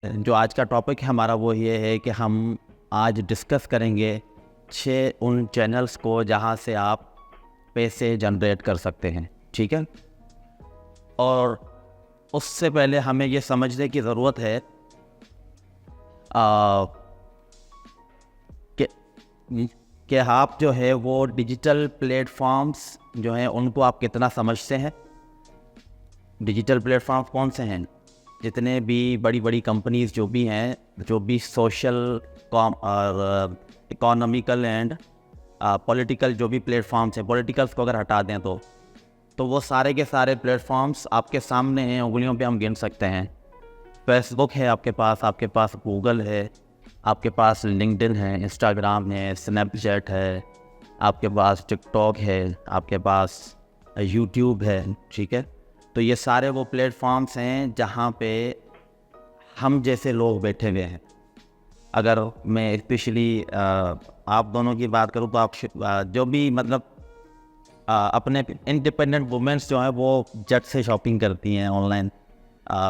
जो आज का टॉपिक है हमारा वो ये है कि हम आज डिस्कस करेंगे 6 उन चैनल्स को जहां से आप पैसे जनरेट कर सकते हैं। ठीक है, और उससे पहले हमें ये समझने की ज़रूरत है आ, कि कि आप जो है वो डिजिटल प्लेटफॉर्म्स जो हैं उनको आप कितना समझते हैं। डिजिटल प्लेटफॉर्म्स कौन से हैं? जितने भी बड़ी बड़ी कंपनीज़ जो भी हैं, जो भी सोशल और इकोनॉमिकल एंड पॉलिटिकल जो भी प्लेटफॉर्म्स हैं, पॉलिटिकल्स को अगर हटा दें तो वो सारे के सारे प्लेटफॉर्म्स आपके सामने हैं, उंगलियों पे हम गिन सकते हैं। फेसबुक है आपके पास गूगल है, आपके पास लिंक्डइन है, इंस्टाग्राम है, स्नैपचैट है, आपके पास टिकटॉक है, आपके पास यूट्यूब है। ठीक है, तो ये सारे वो प्लेटफॉर्म्स हैं जहाँ पे हम जैसे लोग बैठे हुए हैं। अगर मैं स्पेशली आप दोनों की बात करूँ तो आप जो भी मतलब अपने इंडिपेंडेंट वुमेंस जो हैं वो झट से शॉपिंग करती हैं ऑनलाइन।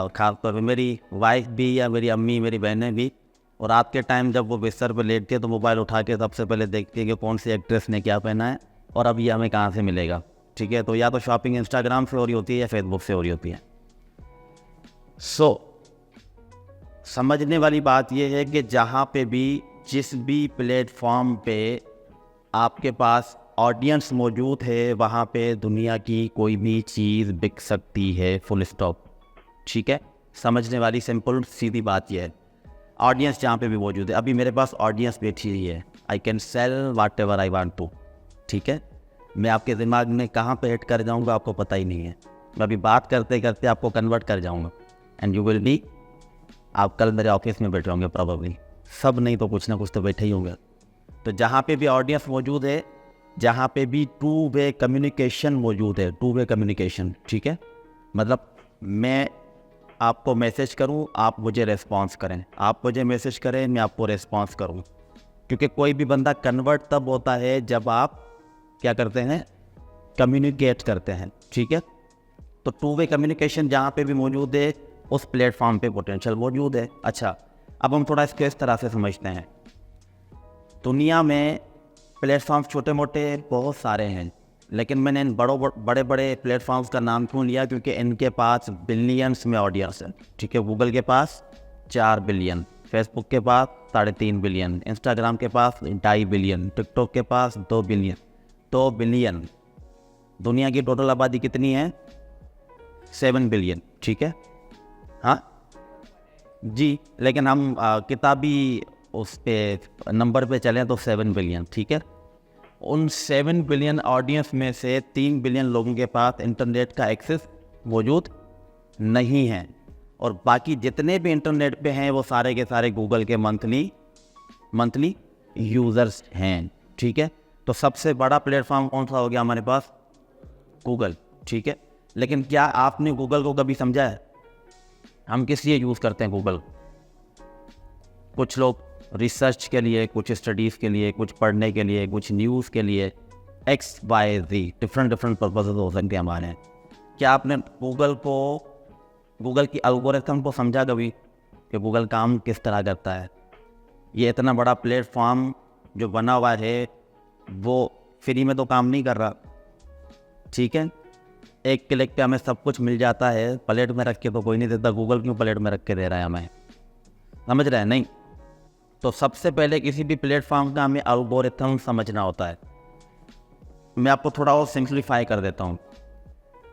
ख़ासतौर पे मेरी वाइफ भी या मेरी अम्मी, मेरी बहनें भी। और रात के टाइम जब वो बिस्तर पर लेटती है तो मोबाइल उठा के सबसे पहले देखती है कि कौन सी एक्ट्रेस ने क्या पहना है और अब ये हमें कहाँ से मिलेगा। ठीक है, तो या तो शॉपिंग इंस्टाग्राम से हो रही होती है या फेसबुक से हो रही होती है। समझने वाली बात यह है कि जहाँ पे भी जिस भी प्लेटफॉर्म पे आपके पास ऑडियंस मौजूद है वहाँ पे दुनिया की कोई भी चीज़ बिक सकती है, फुल स्टॉप। ठीक है, समझने वाली सिंपल सीधी बात यह है। ऑडियंस जहाँ पे भी मौजूद है, अभी मेरे पास ऑडियंस बैठी हुई है, I can sell whatever I want to. ठीक है, मैं आपके दिमाग में कहाँ पे हिट कर जाऊँगा आपको पता ही नहीं है। मैं अभी बात करते करते आपको कन्वर्ट कर जाऊँगा एंड यू विल बी, आप कल मेरे ऑफिस में बैठे होंगे प्रॉब्लली। सब नहीं तो कुछ ना कुछ तो बैठे ही होंगे। तो जहाँ पे भी ऑडियंस मौजूद है, जहाँ पे भी टू वे कम्युनिकेशन मौजूद है, टू वे कम्युनिकेशन। ठीक है, मतलब मैं आपको मैसेज करूं, आप मुझे रेस्पॉन्स करें, आप मुझे मैसेज करें, मैं आपको रेस्पॉन्स करूं। क्योंकि कोई भी बंदा कन्वर्ट तब होता है जब आप क्या करते हैं, कम्युनिकेट करते हैं। ठीक है, तो टू वे कम्युनिकेशन जहाँ पे भी मौजूद है उस प्लेटफॉर्म पे पोटेंशियल मौजूद है। अच्छा, अब हम थोड़ा इसको इस तरह से समझते हैं। दुनिया में प्लेटफॉर्म्स छोटे मोटे बहुत सारे हैं, लेकिन मैंने इन बड़े बड़े प्लेटफॉर्म्स का नाम क्यों लिया? क्योंकि इनके पास बिलियंस में ऑडियंस है। ठीक है, गूगल के पास 4 बिलियन, फेसबुक के पास 3.5 बिलियन, इंस्टाग्राम के पास 2.5 बिलियन, टिकटॉक के पास 2 बिलियन। 2 बिलियन। दुनिया की टोटल आबादी कितनी है? 7 बिलियन। ठीक है, हाँ जी, लेकिन हम किताबी उस पे नंबर पे चलें तो 7 बिलियन। ठीक है, उन 7 बिलियन ऑडियंस में से 3 बिलियन लोगों के पास इंटरनेट का एक्सेस मौजूद नहीं है, और बाकी जितने भी इंटरनेट पे हैं वो सारे के सारे गूगल के मंथली यूज़र्स हैं। ठीक है, तो सबसे बड़ा प्लेटफॉर्म कौन सा हो गया हमारे पास? गूगल। ठीक है, लेकिन क्या आपने गूगल को कभी समझा है? हम किस लिए यूज़ करते हैं गूगल? कुछ लोग रिसर्च के लिए, कुछ स्टडीज़ के लिए, कुछ पढ़ने के लिए, कुछ न्यूज़ के लिए, XYZ डिफरेंट पर्पसेस हो सकते हैं हमारे। क्या आपने गूगल की एल्गोरिथम को समझा कभी कि गूगल काम किस तरह करता है? ये इतना बड़ा प्लेटफॉर्म जो बना हुआ है वो फ्री में तो काम नहीं कर रहा। ठीक है, एक क्लिक पे हमें सब कुछ मिल जाता है, प्लेट में रख के तो कोई नहीं देता। गूगल क्यों प्लेट में रख के दे रहा है हमें? समझ रहे हैं? नहीं। तो सबसे पहले किसी भी प्लेटफॉर्म का हमें एल्गोरिथम समझना होता है। मैं आपको थोड़ा और सिंप्लीफाई कर देता हूँ।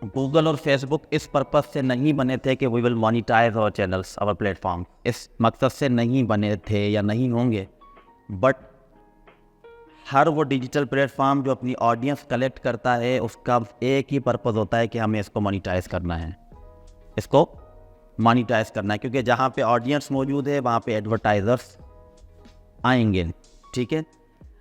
गूगल और फेसबुक इस पर्पस से नहीं बने थे कि we will monetize our channels, our platform, इस मकसद से नहीं बने थे या नहीं होंगे। बट हर वो डिजिटल प्लेटफॉर्म जो अपनी ऑडियंस कलेक्ट करता है उसका एक ही पर्पस होता है कि हमें इसको मोनिटाइज करना है, इसको मोनिटाइज करना है। क्योंकि जहाँ पे ऑडियंस मौजूद है वहाँ पे एडवर्टाइजर्स आएंगे। ठीक है,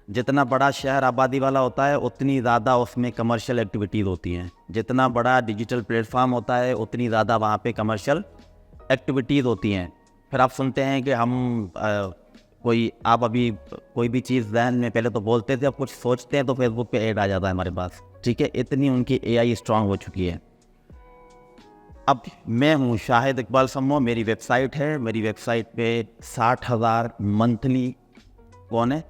जितना बड़ा शहर आबादी वाला होता है उतनी ज़्यादा उसमें कमर्शियल एक्टिविटीज़ होती हैं। जितना बड़ा डिजिटल प्लेटफॉर्म होता है उतनी ज़्यादा वहाँ पे कमर्शियल एक्टिविटीज़ होती हैं। फिर आप सुनते हैं कि आप अभी कोई भी चीज़ जहन में पहले तो बोलते थे, अब कुछ सोचते हैं तो फेसबुक पे ऐड आ जाता है हमारे पास। ठीक है, इतनी उनकी AI स्ट्रांग हो चुकी है। अब मैं हूँ शाहिद इकबाल सम्मो, मेरी वेबसाइट है, मेरी वेबसाइट पे 60,000 मंथली कौन है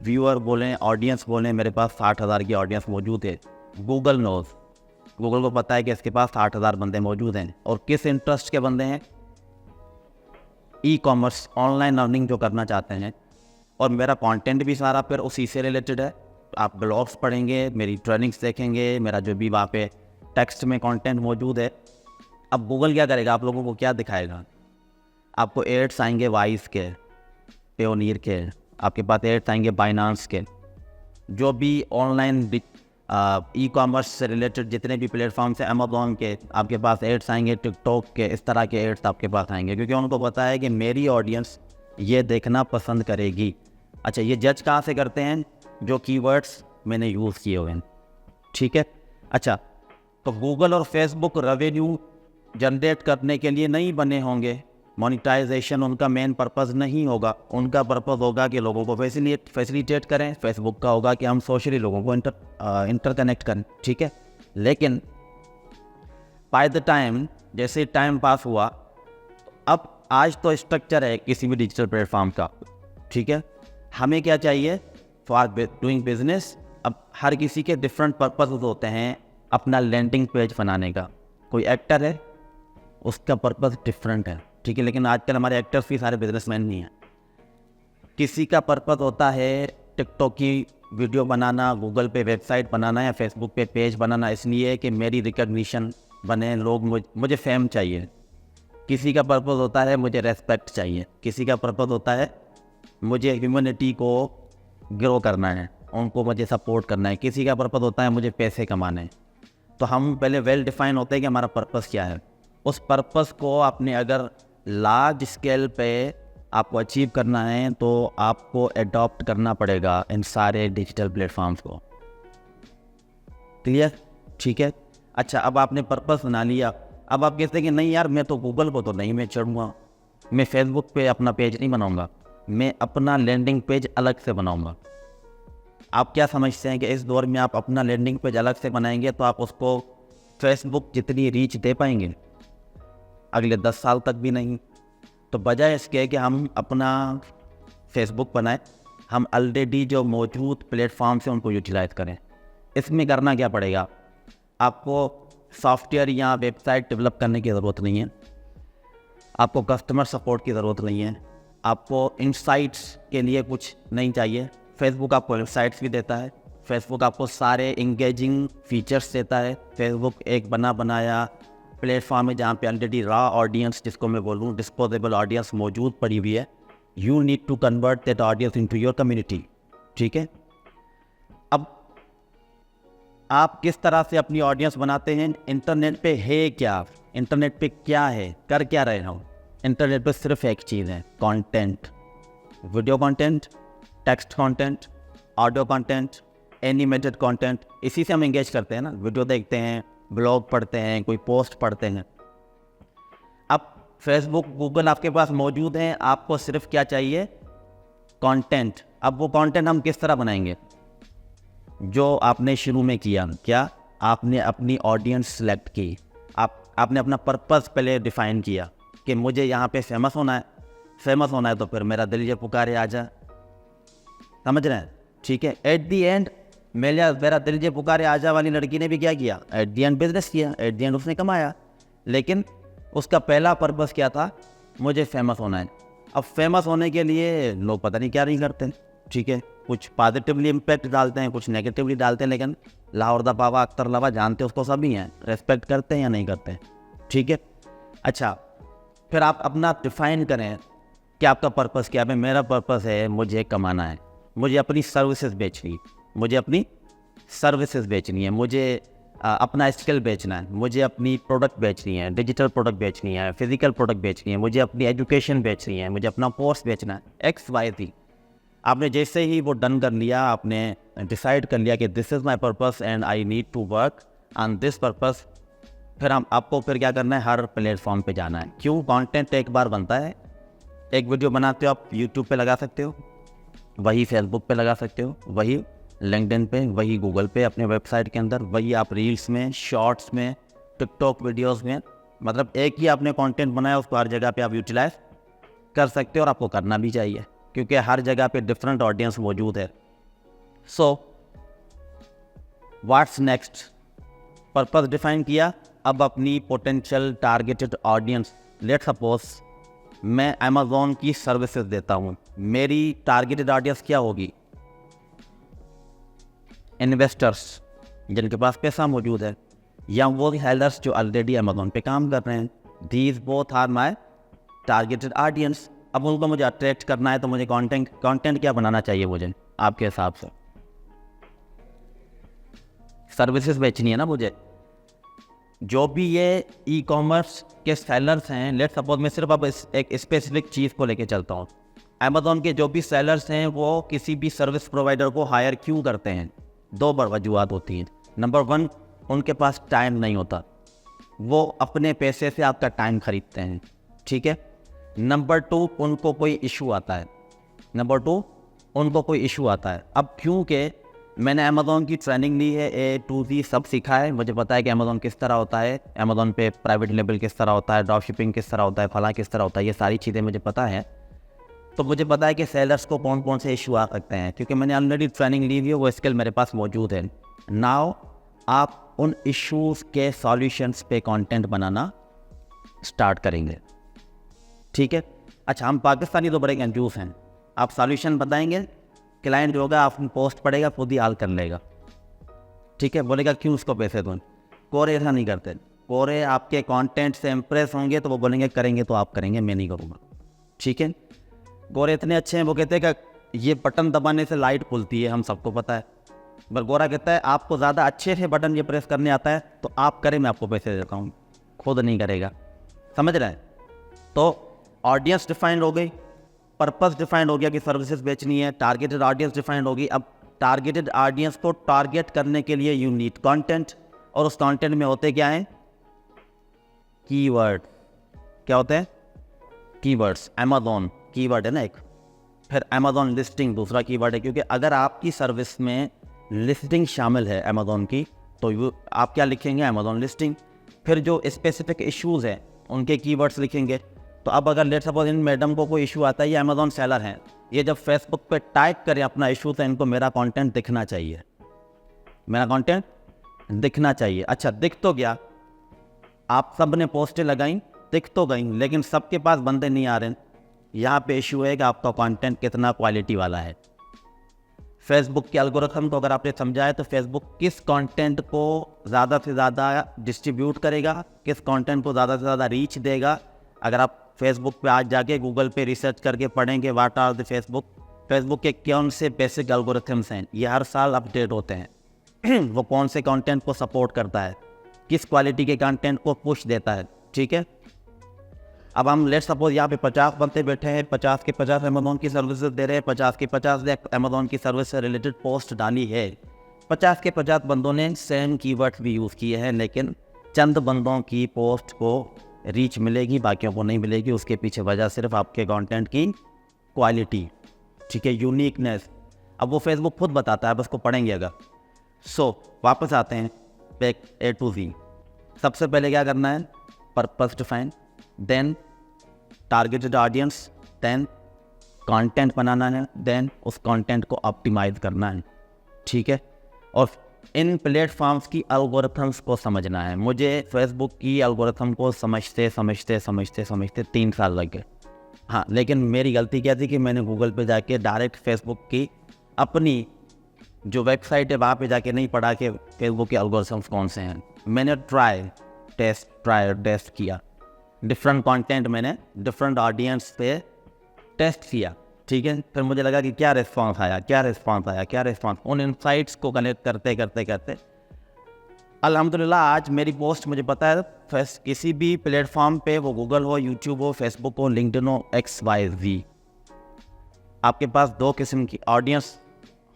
व्यूअर बोलें, ऑडियंस बोलें, मेरे पास 60,000 की ऑडियंस मौजूद है। गूगल नोज़, गूगल को पता है कि इसके पास 60,000 बंदे मौजूद हैं। और किस इंटरेस्ट के बंदे हैं? ई कॉमर्स, ऑनलाइन अर्निंग जो करना चाहते हैं। और मेरा कंटेंट भी सारा फिर उसी से रिलेटेड है। आप ब्लॉग्स पढ़ेंगे, मेरी ट्रेनिंग्स देखेंगे, मेरा जो भी वहाँ पे टेक्स्ट में कंटेंट मौजूद है। अब गूगल क्या करेगा? आप लोगों को क्या दिखाएगा? आपको एड्स आएंगे वाइस के, पेयोनियर के, आपके पास एड्स आएंगे बाइनांस के, जो भी ऑनलाइन ई कॉमर्स से रिलेटेड जितने भी प्लेटफॉर्म्स हैं, अमेज़ॉन के, आपके पास एड्स आएंगे, टिकटॉक के, इस तरह के एड्स आपके पास आएंगे, क्योंकि उनको पता है कि मेरी ऑडियंस ये देखना पसंद करेगी। अच्छा, ये जज कहाँ से करते हैं? जो कीवर्ड्स मैंने यूज़ किए हुए हैं, ठीक है। अच्छा, तो गूगल और फेसबुक रेवेन्यू जनरेट करने के लिए नहीं बने होंगे, मोनेटाइजेशन उनका मेन पर्पज़ नहीं होगा। उनका पर्पज़ होगा कि लोगों को फैसिलिटेट करें। फेसबुक का होगा कि हम सोशली लोगों को इंटरकनेक्ट करें, ठीक है। लेकिन बाय द टाइम, जैसे टाइम पास हुआ, अब आज तो स्ट्रक्चर है किसी भी डिजिटल प्लेटफॉर्म का, ठीक है। हमें क्या चाहिए? फॉर डूइंग बिजनेस, अब हर किसी के डिफरेंट पर्पज़ होते हैं अपना लैंडिंग पेज बनाने का। कोई एक्टर है, उसका पर्पज़ डिफरेंट है, ठीक है। लेकिन आजकल हमारे एक्टर्स भी सारे बिजनेसमैन नहीं हैं। किसी का पर्पज़ होता है टिकटॉक की वीडियो बनाना, गूगल पे वेबसाइट बनाना या फेसबुक पे पेज बनाना, इसलिए कि मेरी रिकग्निशन बने, लोग मुझे फेम चाहिए। किसी का पर्पज़ होता है मुझे रेस्पेक्ट चाहिए। किसी का पर्पज़ होता है मुझे ह्यूमैनिटी को ग्रो करना है, उनको मुझे सपोर्ट करना है। किसी का पर्पज़ होता है मुझे पैसे कमाने हैं। तो हम पहले वेल डिफाइन होते हैं कि हमारा पर्पज़ क्या है। उस पर्पज़ को आपने अगर लार्ज स्केल पे आपको अचीव करना है तो आपको एडॉप्ट करना पड़ेगा इन सारे डिजिटल प्लेटफॉर्म्स को। क्लियर? ठीक है। अच्छा, अब आपने पर्पज़ बना लिया। अब आप कहते हैं कि नहीं यार, मैं तो गूगल को तो नहीं मैं चढ़ूँगा, मैं फेसबुक पे अपना पेज नहीं बनाऊँगा, मैं अपना लैंडिंग पेज अलग से बनाऊँगा। आप क्या समझते हैं कि इस दौर में आप अपना लैंडिंग पेज अलग से बनाएंगे तो आप उसको फेसबुक जितनी रीच दे पाएंगे? अगले 10 साल तक भी नहीं। तो बजाय इसके कि हम अपना फेसबुक बनाएं, हम ऑलरेडी जो मौजूद प्लेटफॉर्म्स हैं उनको यूटिलाइज़ करें। इसमें करना क्या पड़ेगा? आपको सॉफ्टवेयर या वेबसाइट डेवलप करने की ज़रूरत नहीं है, आपको कस्टमर सपोर्ट की ज़रूरत नहीं है, आपको इनसाइट्स के लिए कुछ नहीं चाहिए। फेसबुक आपको इनसाइट्स भी देता है, फेसबुक आपको सारे इंगेजिंग फीचर्स देता है। फेसबुक एक बना बनाया प्लेटफॉर्म है जहाँ पे ऑलरेडी रॉ ऑडियंस, जिसको मैं बोलूँ डिस्पोजेबल ऑडियंस, मौजूद पड़ी हुई है। You need to convert that audience into your community, ठीक है। अब आप किस तरह से अपनी ऑडियंस बनाते हैं? इंटरनेट पे है क्या? इंटरनेट पे क्या है? कर क्या रहे हो? इंटरनेट पे सिर्फ एक चीज़ है, content. Video content, text content, audio content, animated content. इसी से हम एंगेज करते हैं ना। वीडियो देखते हैं, ब्लॉग पढ़ते हैं, कोई पोस्ट पढ़ते हैं। अब फेसबुक, गूगल आपके पास मौजूद हैं, आपको सिर्फ क्या चाहिए? कंटेंट। अब वो कंटेंट हम किस तरह बनाएंगे? जो आपने शुरू में किया, क्या आपने अपनी ऑडियंस सेलेक्ट की, आपने अपना पर्पस पहले डिफाइन किया कि मुझे यहाँ पे फेमस होना है। फेमस होना है तो फिर मेरा दिल ये पुकारे आ जा, समझ रहे हैं? ठीक है। एट दी एंड मेरा दिल ये पुकारे आजा वाली लड़की ने भी क्या किया? एट दी एंड बिजनेस किया, एट दी एंड उसने कमाया। लेकिन उसका पहला पर्पस क्या था? मुझे फेमस होना है। अब फेमस होने के लिए लोग पता नहीं क्या नहीं करते, ठीक है। कुछ पॉजिटिवली इम्पैक्ट डालते हैं, कुछ नेगेटिवली डालते हैं, लेकिन लाहौर दा बाबा अख्तर लवा जानते उसको सभी हैं, रेस्पेक्ट करते हैं या नहीं करते, ठीक है। अच्छा, फिर आप अपना डिफाइन करें कि आपका पर्पस क्या है। मेरा पर्पस है मुझे कमाना है, मुझे अपनी सर्विसेज बेचनी है, मुझे अपनी सर्विसेज बेचनी है, मुझे अपना स्किल बेचना है, मुझे अपनी प्रोडक्ट बेचनी है, डिजिटल प्रोडक्ट बेचनी है, फिजिकल प्रोडक्ट बेचनी है, मुझे अपनी एजुकेशन बेचनी है, मुझे अपना कोर्स बेचना है, XYZ। आपने जैसे ही वो डन कर लिया, आपने डिसाइड कर लिया कि this is my purpose and I need to work on this purpose, फिर आपको फिर क्या करना है? हर प्लेटफॉर्म पे जाना है। क्यों? कंटेंट एक बार बनता है। एक वीडियो बनाते हो आप, यूट्यूब पे लगा सकते हो, वही फेसबुक पे लगा सकते हो, वही लिंक्डइन पे, वही गूगल पे, अपने वेबसाइट के अंदर, वही आप रील्स में, शॉर्ट्स में, टिकटॉक वीडियोस में मतलब एक ही आपने कंटेंट बनाया, उसको हर जगह पे आप यूटिलाइज कर सकते हो और आपको करना भी चाहिए, क्योंकि हर जगह पे डिफरेंट ऑडियंस मौजूद है। So what's next, purpose define किया, अब अपनी potential targeted audience, let suppose मैं अमेज़ॉन की सर्विसेज देता हूँ, मेरी टारगेटेड ऑडियंस क्या होगी? इन्वेस्टर्स जिनके पास पैसा मौजूद है, या वो सेलर्स जो ऑलरेडी अमेज़ॉन पे काम कर रहे हैं। These both are my targeted audience. अब उनको मुझे अट्रैक्ट करना है तो मुझे कंटेंट क्या बनाना चाहिए मुझे आपके हिसाब से? सर्विसेज बेचनी है ना मुझे। जो भी ये ई कॉमर्स के सेलर्स हैं, लेट सपोज मैं सिर्फ अब एक स्पेसिफिक चीज़ को लेके चलता हूँ। अमेज़ॉन के जो भी सेलर्स हैं वो किसी भी सर्विस प्रोवाइडर को हायर क्यों करते हैं? दो वजूहत होती हैं। नंबर 1, उनके पास टाइम नहीं होता, वो अपने पैसे से आपका टाइम खरीदते हैं, ठीक है। नंबर 2, उनको कोई इशू आता है। अब क्योंकि मैंने अमेज़ॉन की ट्रेनिंग ली है, A to Z सब सीखा है, मुझे पता है कि अमेज़ॉन किस तरह होता है, अमेज़ॉन पे प्राइवेट लेबल किस तरह होता है, ड्रॉप शिपिंग किस तरह होता है, फला किस तरह होता है, ये सारी चीज़ें मुझे पता है। तो मुझे पता है कि सेलर्स को कौन कौन से इशू आ सकते हैं, क्योंकि मैंने ऑलरेडी ट्रेनिंग ली हुई है, वो स्किल मेरे पास मौजूद है। नाउ आप उन इश्यूज़ के सॉल्यूशंस पे कंटेंट बनाना स्टार्ट करेंगे, ठीक है। अच्छा, हम पाकिस्तानी तो बड़े कंफ्यूज हैं, आप सॉल्यूशन बताएंगे, क्लाइंट जो होगा आपकी पोस्ट पढ़ेगा, खुद ही हल कर लेगा, ठीक है। बोलेगा क्यों उसको पैसे दूँ? कोरे ऐसा नहीं करते। कोरे आपके कंटेंट से इम्प्रेस होंगे तो वो बोलेंगे करेंगे तो आप करेंगे, मैं नहीं करूँगा, ठीक है। गोरे इतने अच्छे हैं, वो कहते हैं कि ये बटन दबाने से लाइट खुलती है, हम सबको पता है। पर गोरा कहता है आपको ज़्यादा अच्छे से बटन ये प्रेस करने आता है तो आप करें, मैं आपको पैसे देता हूँ, खुद नहीं करेगा। समझ रहे हैं? तो ऑडियंस डिफाइंड हो गई, पर्पस डिफाइंड हो गया कि सर्विसेज बेचनी है, टारगेटेड ऑडियंस डिफाइंड होगी। अब टारगेटेड ऑडियंस को टारगेट करने के लिए यू नीड कंटेंट, और उस कंटेंट में होते क्या हैं? कीवर्ड। क्या होते हैं? कीवर्ड्स। अमेज़ॉन कीवर्ड है ना एक, फिर अमेज़ॉन लिस्टिंग दूसरा कीवर्ड है, क्योंकि अगर आपकी सर्विस में लिस्टिंग शामिल है अमेज़ॉन की, तो आप क्या लिखेंगे? Amazon listing. फिर जो स्पेसिफिक इश्यूज़ हैं उनके कीवर्ड्स लिखेंगे। तो अब अगर लेट सपोज इन मैडम को कोई इशू आता है, ये अमेज़ॉन सेलर हैं, ये जब फेसबुक पे टाइप करें अपना इशू तो इनको मेरा कंटेंट दिखना चाहिए, मेरा कंटेंट दिखना चाहिए। अच्छा, दिख तो गया, आप सब ने पोस्टें लगाई, दिख तो गई, लेकिन सबके पास बंदे नहीं आ रहे हैं। यहाँ पे इशू है कि आपका कंटेंट कितना क्वालिटी वाला है। फेसबुक के एल्गोरिथम को अगर आपने समझा है तो फेसबुक किस कंटेंट को ज़्यादा से ज़्यादा डिस्ट्रीब्यूट करेगा, किस कंटेंट को ज़्यादा से ज़्यादा रीच देगा। अगर आप फेसबुक पे आज जाके गूगल पे रिसर्च करके पढ़ेंगे व्हाट आर द फेसबुक के कौन से बेसिक एल्गोरिथम्स हैं, ये हर साल अपडेट होते हैं। वो कौन से कंटेंट को सपोर्ट करता है, किस क्वालिटी के कंटेंट को पुश देता है, ठीक है। अब हम लेट सपोज यहाँ पे 50 बंदे बैठे हैं, 50 के 50 अमेज़ॉन की सर्विसेज दे रहे हैं, 50 के 50 ने अमेज़ॉन की सर्विस से रिलेटेड पोस्ट डाली है। 50 के 50 बंदों ने सेम कीवर्ड्स भी यूज़ किए हैं, लेकिन चंद बंदों की पोस्ट को रीच मिलेगी, बाकियों को नहीं मिलेगी। उसके पीछे वजह सिर्फ आपके कंटेंट की क्वालिटी, ठीक है, यूनिकनेस। अब वो फेसबुक खुद बताता है, बस को पढ़ेंगे अगर। सो वापस आते हैं बैक A to Z। सबसे पहले क्या करना है? Purpose define, then targeted audience, then content बनाना है, देन उस कंटेंट को ऑप्टिमाइज करना है, ठीक है। और इन प्लेटफॉर्म्स की एल्गोरिथम्स को समझना है। मुझे फेसबुक की एल्गोरिथम को समझते 3 साल लग गए। हाँ, लेकिन मेरी गलती क्या थी कि मैंने गूगल पे जाके डायरेक्ट फेसबुक की अपनी जो वेबसाइट है वहाँ पे जाके नहीं पढ़ा कि फेसबुक के एल्गोरिथम्स कौन से हैं। मैंने टेस्ट किया, डिफरेंट कंटेंट मैंने डिफरेंट ऑडियंस पे टेस्ट किया, ठीक है। फिर मुझे लगा कि क्या रिस्पांस आया। उन इनसाइट्स को कनेक्ट करते अल्हम्दुलिल्लाह आज मेरी पोस्ट मुझे पता है किसी भी प्लेटफॉर्म पे, वो गूगल हो, यूट्यूब हो, फेसबुक हो, लिंक्डइन हो, XYZ, आपके पास 2 किस्म की ऑडियंस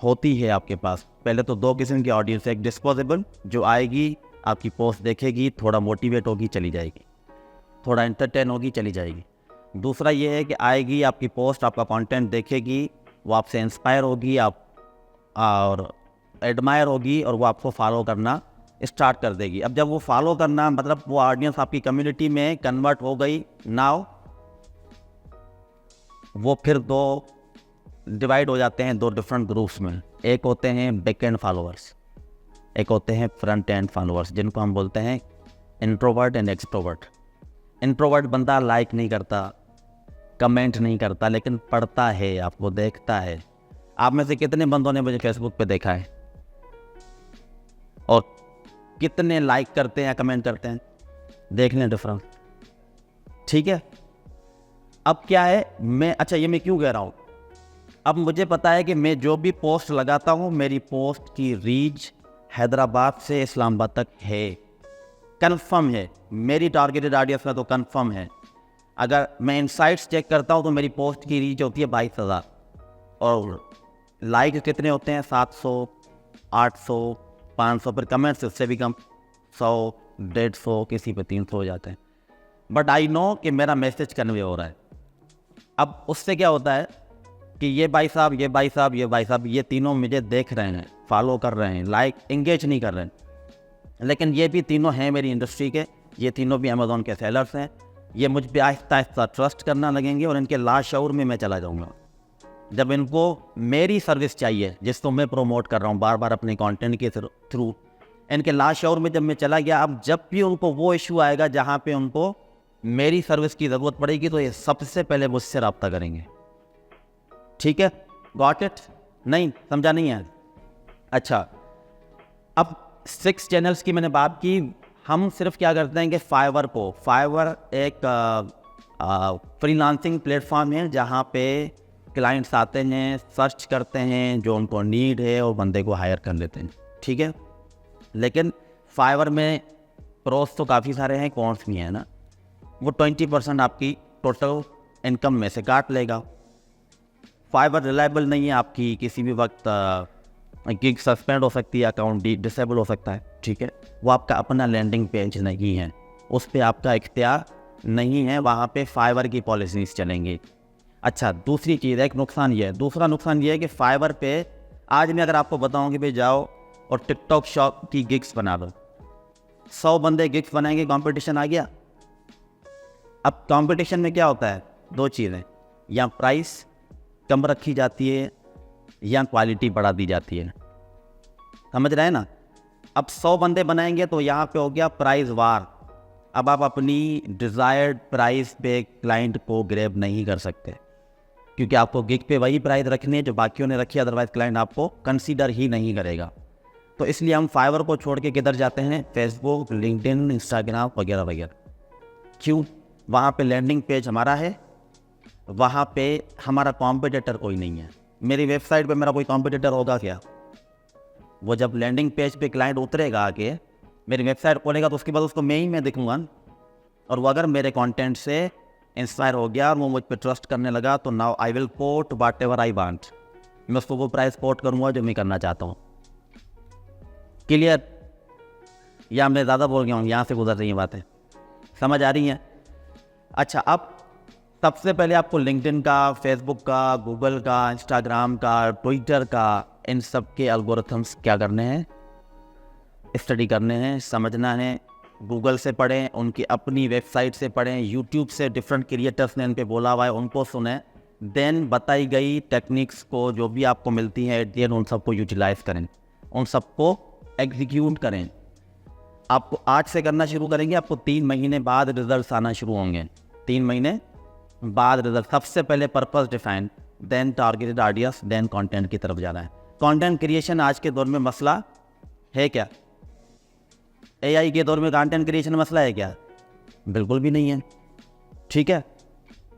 होती है। आपके पास पहले तो 2 किस्म की ऑडियंस है। एक डिस्पोजेबल जो आएगी, आपकी पोस्ट देखेगी, थोड़ा मोटिवेट होगी, चली जाएगी, थोड़ा एंटरटेन होगी, चली जाएगी। दूसरा ये है कि आएगी, आपकी पोस्ट, आपका कंटेंट देखेगी, वो आपसे इंस्पायर होगी, आप और एडमायर होगी, और वो आपको फॉलो करना स्टार्ट कर देगी। अब जब वो फॉलो करना मतलब वो ऑडियंस आपकी कम्युनिटी में कन्वर्ट हो गई, नाउ वो फिर दो डिवाइड हो जाते हैं, दो डिफरेंट ग्रुप्स में। एक होते हैं बैक एंड फॉलोअर्स, एक होते हैं फ्रंट एंड फॉलोअर्स, जिनको हम बोलते हैं इंट्रोवर्ट एंड एक्सट्रोवर्ट। इंट्रोवर्ट बंदा लाइक नहीं करता, कमेंट नहीं करता, लेकिन पढ़ता है, आपको देखता है। आप में से कितने बंदों ने मुझे फेसबुक पे देखा है और कितने लाइक करते हैं या कमेंट करते हैं? देख लें डिफरेंस, ठीक है। अब क्या है, अच्छा ये मैं क्यों कह रहा हूँ, अब मुझे पता है कि मैं जो भी पोस्ट लगाता हूँ मेरी पोस्ट की रीच हैदराबाद से इस्लामाबाद तक है, कंफर्म है, मेरी टारगेटेड ऑडियंस में तो कंफर्म है। अगर मैं इनसाइट्स चेक करता हूँ तो मेरी पोस्ट की रीच होती है 22,000 और लाइक कितने होते हैं 700, 800, 500, फिर कमेंट्स उससे भी कम 100, 150, किसी पे 300 हो जाते हैं। बट आई नो कि मेरा मैसेज कन्वे हो रहा है। अब उससे क्या होता है कि ये भाई साहब, ये भाई साहब, ये भाई साहब, ये तीनों मुझे देख रहे हैं, फॉलो कर रहे हैं, लाइक इंगेज नहीं कर रहे हैं, लेकिन ये भी तीनों हैं मेरी इंडस्ट्री के, ये तीनों भी अमेज़ॉन के सेलर्स हैं। ये मुझ पर आहिस्ता आहिस्ता ट्रस्ट करना लगेंगे और इनके लाशऊर में मैं चला जाऊँगा। जब इनको मेरी सर्विस चाहिए जिसको मैं प्रमोट कर रहा हूँ बार बार अपने कंटेंट के थ्रू, इनके लाशऊर में जब मैं चला गया, अब जब भी उनको वो इशू आएगा जहाँ पे उनको मेरी सर्विस की ज़रूरत पड़ेगी तो ये सबसे पहले मुझसे रब्ता करेंगे। ठीक है, गॉट इट? नहीं समझा? नहीं है? अच्छा, अब 6 चैनल्स की मैंने बात की। हम सिर्फ क्या करते हैं कि फाइवर एक फ्रीलांसिंग प्लेटफॉर्म है जहाँ पे क्लाइंट्स आते हैं, सर्च करते हैं जो उनको नीड है और बंदे को हायर कर लेते हैं, ठीक है। लेकिन फाइवर में प्रोस तो काफ़ी सारे हैं, कॉन्स भी हैं ना। वो 20% आपकी टोटल इनकम में से काट लेगा। फाइवर रिलायबल नहीं है, आपकी किसी भी वक्त गिग सस्पेंड हो सकती है, अकाउंट डिसेबल हो सकता है, ठीक है। वो आपका अपना लैंडिंग पेज नहीं है, उस पर आपका इख्तियार नहीं है, वहाँ पे फाइवर की पॉलिसीज चलेंगी। अच्छा, दूसरी चीज़ है, एक नुकसान ये है, दूसरा नुकसान ये है कि फाइवर पे आज मैं अगर आपको बताऊँ कि भाई जाओ और टिकटॉक शॉप की गिग्स बना दो, 100 बंदे गिग्स बनाएंगे, कंपटीशन आ गया। अब कंपटीशन में क्या होता है, 2 चीज़ें, या प्राइस कम रखी जाती है या क्वालिटी बढ़ा दी जाती है, समझ रहे हैं ना। अब 100 बंदे बनाएंगे तो यहाँ पे हो गया प्राइस वार। अब आप अपनी डिज़ायर्ड प्राइस पे क्लाइंट को ग्रैब नहीं कर सकते, क्योंकि आपको गिग पे वही प्राइस रखनी है जो बाकियों ने रखी है, अदरवाइज क्लाइंट आपको कंसीडर ही नहीं करेगा। तो इसलिए हम फाइवर को छोड़ के किधर जाते हैं, फेसबुक, लिंक्डइन, इंस्टाग्राम वगैरह वगैरह। क्यों? वहाँ पे लैंडिंग पेज हमारा है, वहाँ पे हमारा कॉम्पिटिटर कोई नहीं है। मेरी वेबसाइट पे मेरा कोई कॉम्पिटिटर होगा क्या? वो जब लैंडिंग पेज पे क्लाइंट उतरेगा आके मेरी वेबसाइट खोलेगा तो उसके बाद उसको मैं दिखूंगा, और वो अगर मेरे कंटेंट से इंस्पायर हो गया और वो मुझ पर ट्रस्ट करने लगा तो now I will quote whatever I want. मैं उसको वो प्राइस कोट करूँगा जो मैं करना चाहता हूँ। क्लियर? या मैं ज़्यादा बोल गया हूँ, यहाँ से गुजर रही हैं बातें, समझ आ रही हैं? अच्छा, अब सबसे पहले आपको लिंक्डइन का, फेसबुक का, गूगल का, इंस्टाग्राम का, ट्विटर का, इन सब के एल्गोरिथम्स क्या करने हैं, स्टडी करने हैं, समझना है। गूगल से पढ़ें, उनकी अपनी वेबसाइट से पढ़ें, यूट्यूब से डिफरेंट क्रिएटर्स ने इन पे बोला हुआ है उनको सुने, देन बताई गई टेक्निक्स को जो भी आपको मिलती है एट द एंड उन सबको यूटिलाइज करें, उन सबको एग्जीक्यूट करें। आपको आज से करना शुरू करेंगे, आपको 3 महीने बाद रिजल्ट आना शुरू होंगे। 3 महीने बाद रिजल्ट। सबसे पहले purpose define, then targeted audience, then content की तरफ जाना है। कंटेंट क्रिएशन आज के दौर में मसला है क्या? एआई के दौर में कंटेंट क्रिएशन मसला है क्या? बिल्कुल भी नहीं है, ठीक है।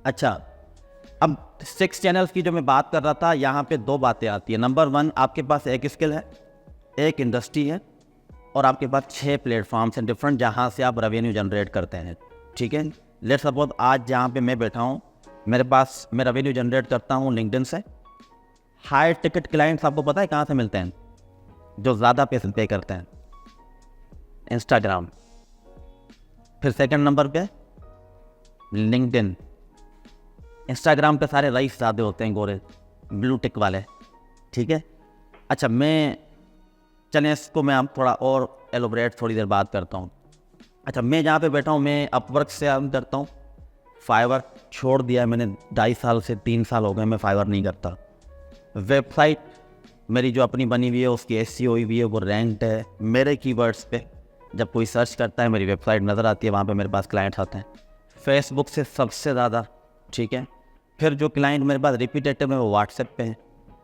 अच्छा, अब 6 चैनल्स की जो मैं बात कर रहा था, यहाँ पे 2 बातें आती है। नंबर 1, आपके पास एक स्किल है, एक इंडस्ट्री है, और आपके पास 6 प्लेटफॉर्म्स हैं डिफरेंट जहाँ से आप रेवेन्यू जनरेट करते हैं, ठीक है। लेट्स सपोज आज जहाँ पे मैं बैठा हूँ मेरे पास, मैं रेवेन्यू जनरेट करता हूँ लिंक्डइन से। हाई टिकट क्लाइंट्स आपको पता है कहाँ से मिलते हैं, जो ज़्यादा पैसे पे करते हैं? इंस्टाग्राम। फिर सेकंड नंबर पे लिंक्डइन। इंस्टाग्राम पे सारे रईस ज़्यादा होते हैं, गोरे ब्लू टिक वाले, ठीक है। अच्छा, मैं चलें इसको मैं आप थोड़ा और एलोबरेट थोड़ी देर बात करता हूँ। अच्छा, मैं जहाँ पे बैठा हूँ मैं अपवर्क से अर्न करता हूँ। फाइवर छोड़ दिया मैंने, 2.5 साल से 3 साल हो गए मैं फाइवर नहीं करता। वेबसाइट मेरी जो अपनी बनी हुई है उसकी SEO हुई है, वो रैंक्ड है मेरे कीवर्ड्स पे। जब कोई सर्च करता है मेरी वेबसाइट नज़र आती है, वहाँ पे मेरे पास क्लाइंट्स आते हैं। फेसबुक से सबसे ज़्यादा, ठीक है। फिर जो क्लाइंट मेरे पास रिपीटेटिव है वो व्हाट्सएप पे है।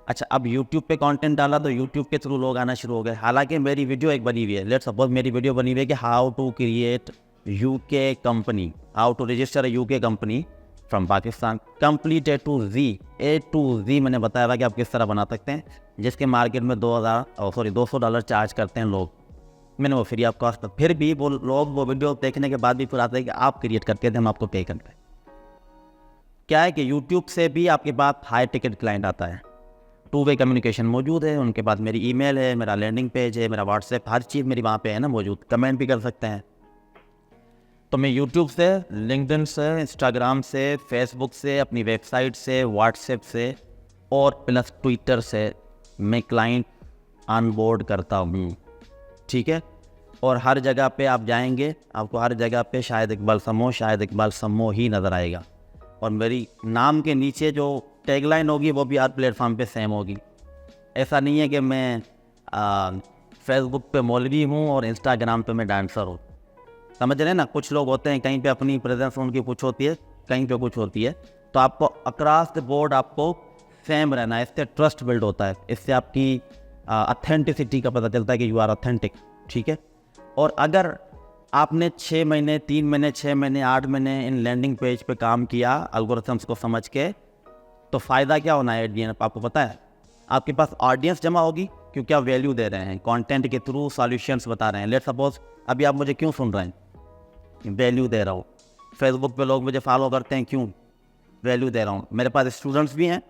अच्छा, अब यूट्यूब पे कंटेंट डाला तो यूट्यूब के थ्रू लोग आना शुरू हो गए। हालांकि मेरी वीडियो एक बनी हुई है, लेट्स सपोज मेरी वीडियो बनी हुई है कि how to create UK company, how to register UK company from Pakistan, complete A to Z मैंने बताया था कि आप किस तरह बना सकते हैं, जिसके मार्केट में $200 चार्ज करते हैं लोग। मैंने वो फ्री ऑफ कॉस्ट, फिर भी वो लोग वो वीडियो देखने के बाद भी फिर आते हैं कि आप क्रिएट करके थे, हम आपको पे करते हैं। क्या है कि यूट्यूब से भी आपके पास हाई टिकट क्लाइंट आता है, 2 वे कम्युनिकेशन मौजूद है, उनके पास मेरी ईमेल है, मेरा लैंडिंग पेज है, मेरा व्हाट्सएप, हर चीज़ मेरी वहाँ पे है ना मौजूद, कमेंट भी कर सकते हैं। तो मैं यूट्यूब से, लिंक्डइन से, इंस्टाग्राम से, फेसबुक से, अपनी वेबसाइट से, व्हाट्सएप से और प्लस ट्विटर से मैं क्लाइंट ऑनबोर्ड करता हूँ, ठीक है। और हर जगह पे आप जाएंगे, आपको हर जगह पे शाहिद इकबाल समो ही नज़र आएगा। और मेरी नाम के नीचे जो टैगलाइन होगी वो भी हर प्लेटफॉर्म पे सेम होगी। ऐसा नहीं है कि मैं फेसबुक पे मौलवी हूँ और इंस्टाग्राम पे मैं डांसर हूँ, समझ रहे हैं ना। कुछ लोग होते हैं कहीं पे अपनी प्रेजेंस उनकी कुछ होती है, कहीं पे कुछ होती है, तो आपको अक्रॉस द बोर्ड आपको सेम रहना है। इससे ट्रस्ट बिल्ड होता है, इससे आपकी ऑथेंटिसिटी का पता चलता है कि यू आर ऑथेंटिक, ठीक है। और अगर आपने 6 महीने, 3 महीने, 6 महीने, 8 महीने इन लैंडिंग पेज पे काम किया एल्गोरिथम्स को समझ के, तो फ़ायदा क्या होना है एट द एंड, आपको पता है। आपके पास ऑडियंस जमा होगी क्योंकि आप वैल्यू दे रहे हैं, कंटेंट के थ्रू सॉल्यूशंस बता रहे हैं। लेट्स सपोज अभी आप मुझे क्यों सुन रहे हैं, वैल्यू दे रहा हूँ। फेसबुक पे लोग मुझे फॉलो करते हैं, क्यों, वैल्यू दे रहा हूँ। मेरे पास स्टूडेंट्स भी हैं,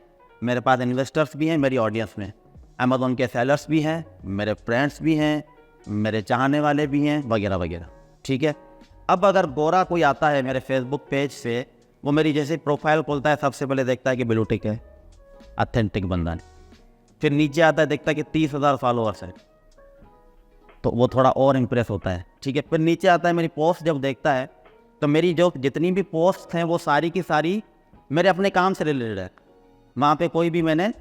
मेरे पास इन्वेस्टर्स भी हैं मेरी ऑडियंस में, अमेज़ॉन के सेलर्स भी हैं, मेरे फ्रेंड्स भी हैं, मेरे चाहने वाले भी हैं, वगैरह वगैरह, ठीक है। अब अगर गोरा कोई आता है मेरे फेसबुक पेज से, वो मेरी जैसे प्रोफाइल खोलता है सबसे पहले देखता है कि ब्लू टिक है, ऑथेंटिक बंदा है। फिर नीचे आता है, देखता है कि 30,000 फॉलोअर्स है, तो वो थोड़ा और इम्प्रेस होता है, ठीक है। फिर नीचे आता है, मेरी पोस्ट जब देखता है तो मेरी जो जितनी भी पोस्ट हैं वो सारी की सारी मेरे अपने काम से रिलेटेड है। वहाँ पे कोई भी मैंने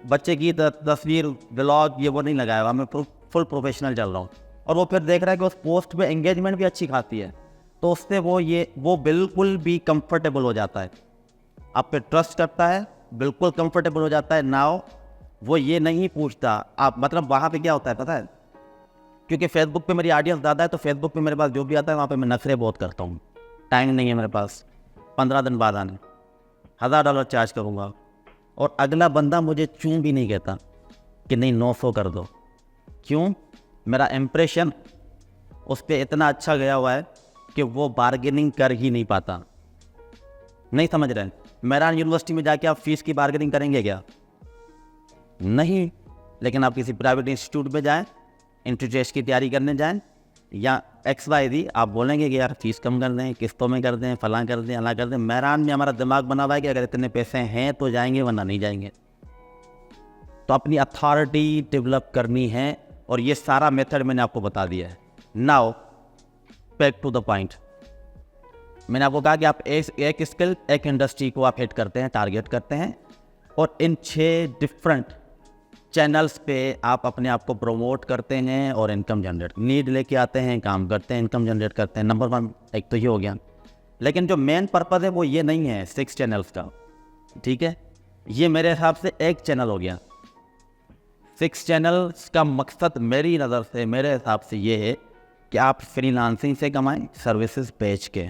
बच्चे की तस्वीर, व्लॉग, ये वो नहीं लगाया हुआ, मैं फुल प्रोफेशनल चल रहा हूँ। और वो फिर देख रहा है कि उस पोस्ट पे एंगेजमेंट भी अच्छी खाती है, तो उससे वो बिल्कुल भी कंफर्टेबल हो जाता है, आप पे ट्रस्ट करता है, बिल्कुल कंफर्टेबल हो जाता है। नाउ वो ये नहीं पूछता आप, मतलब वहाँ पे क्या होता है पता है, क्योंकि फेसबुक पे मेरी ऑडियंस ज़्यादा है, तो फेसबुक पे मेरे पास जो भी आता है वहाँ पे मैं नखरे बहुत करता हूँ। टाइम नहीं है मेरे पास, 15 दिन बाद आने, $1000 चार्ज करूँगा। और अगला बंदा मुझे चूं भी नहीं कहता कि नहीं 900 कर दो, क्यों, मेरा इम्प्रेशन उस पर इतना अच्छा गया हुआ है कि वो बार्गेनिंग कर ही नहीं पाता। नहीं समझ रहे हैं, मेहरान यूनिवर्सिटी में जाके आप फीस की बार्गेनिंग करेंगे क्या, नहीं। लेकिन आप किसी प्राइवेट इंस्टीट्यूट में जाएं, एंट्री टेस्ट की तैयारी करने जाएं, या XYZ, आप बोलेंगे कि यार फीस कम कर दें, किस्तों में कर दें, फलां कर दें, अला कर दें। मेहरान में हमारा दिमाग बना हुआ है कि अगर इतने पैसे हैं तो जाएंगे, वरना नहीं जाएंगे। तो अपनी अथॉरिटी डेवलप करनी है, और ये सारा मेथड मैंने आपको बता दिया है। Now back to the point, मैंने आपको कहा कि आप एक स्किल, एक इंडस्ट्री को आप हिट करते हैं, टारगेट करते हैं, और इन 6 डिफरेंट चैनल्स पे आप अपने आप को प्रमोट करते हैं और इनकम जनरेट, नीड लेके आते हैं, काम करते हैं, इनकम जनरेट करते हैं। नंबर 1 एक तो ये हो गया। लेकिन जो मेन पर्पज़ है वो ये नहीं है 6 चैनल्स का, ठीक है। ये मेरे हिसाब से एक चैनल हो गया। 6 चैनल्स का मकसद मेरी नज़र से, मेरे हिसाब से ये है कि आप फ्रीलांसिंग से कमाएं, सर्विसेज बेच के,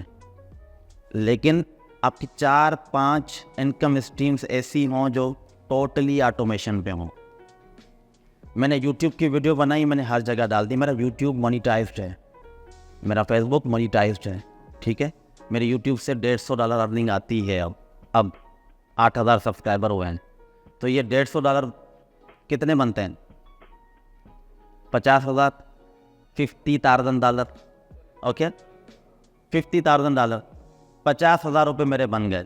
लेकिन आपकी 4-5 इनकम स्ट्रीम्स ऐसी हों जो टोटली ऑटोमेशन पे हों। मैंने YouTube की वीडियो बनाई, मैंने हर जगह डाल दी, मेरा YouTube मोनिटाइज्ड है, मेरा फेसबुक मोनिटाइज्ड है, ठीक है। मेरे YouTube से $150 अर्निंग आती है। अब 8,000 सब्सक्राइबर हुए हैं, तो ये $150 कितने बनते हैं, 50,000, $50,000, ओके, $50,000, $50,000 रुपये मेरे बन गए।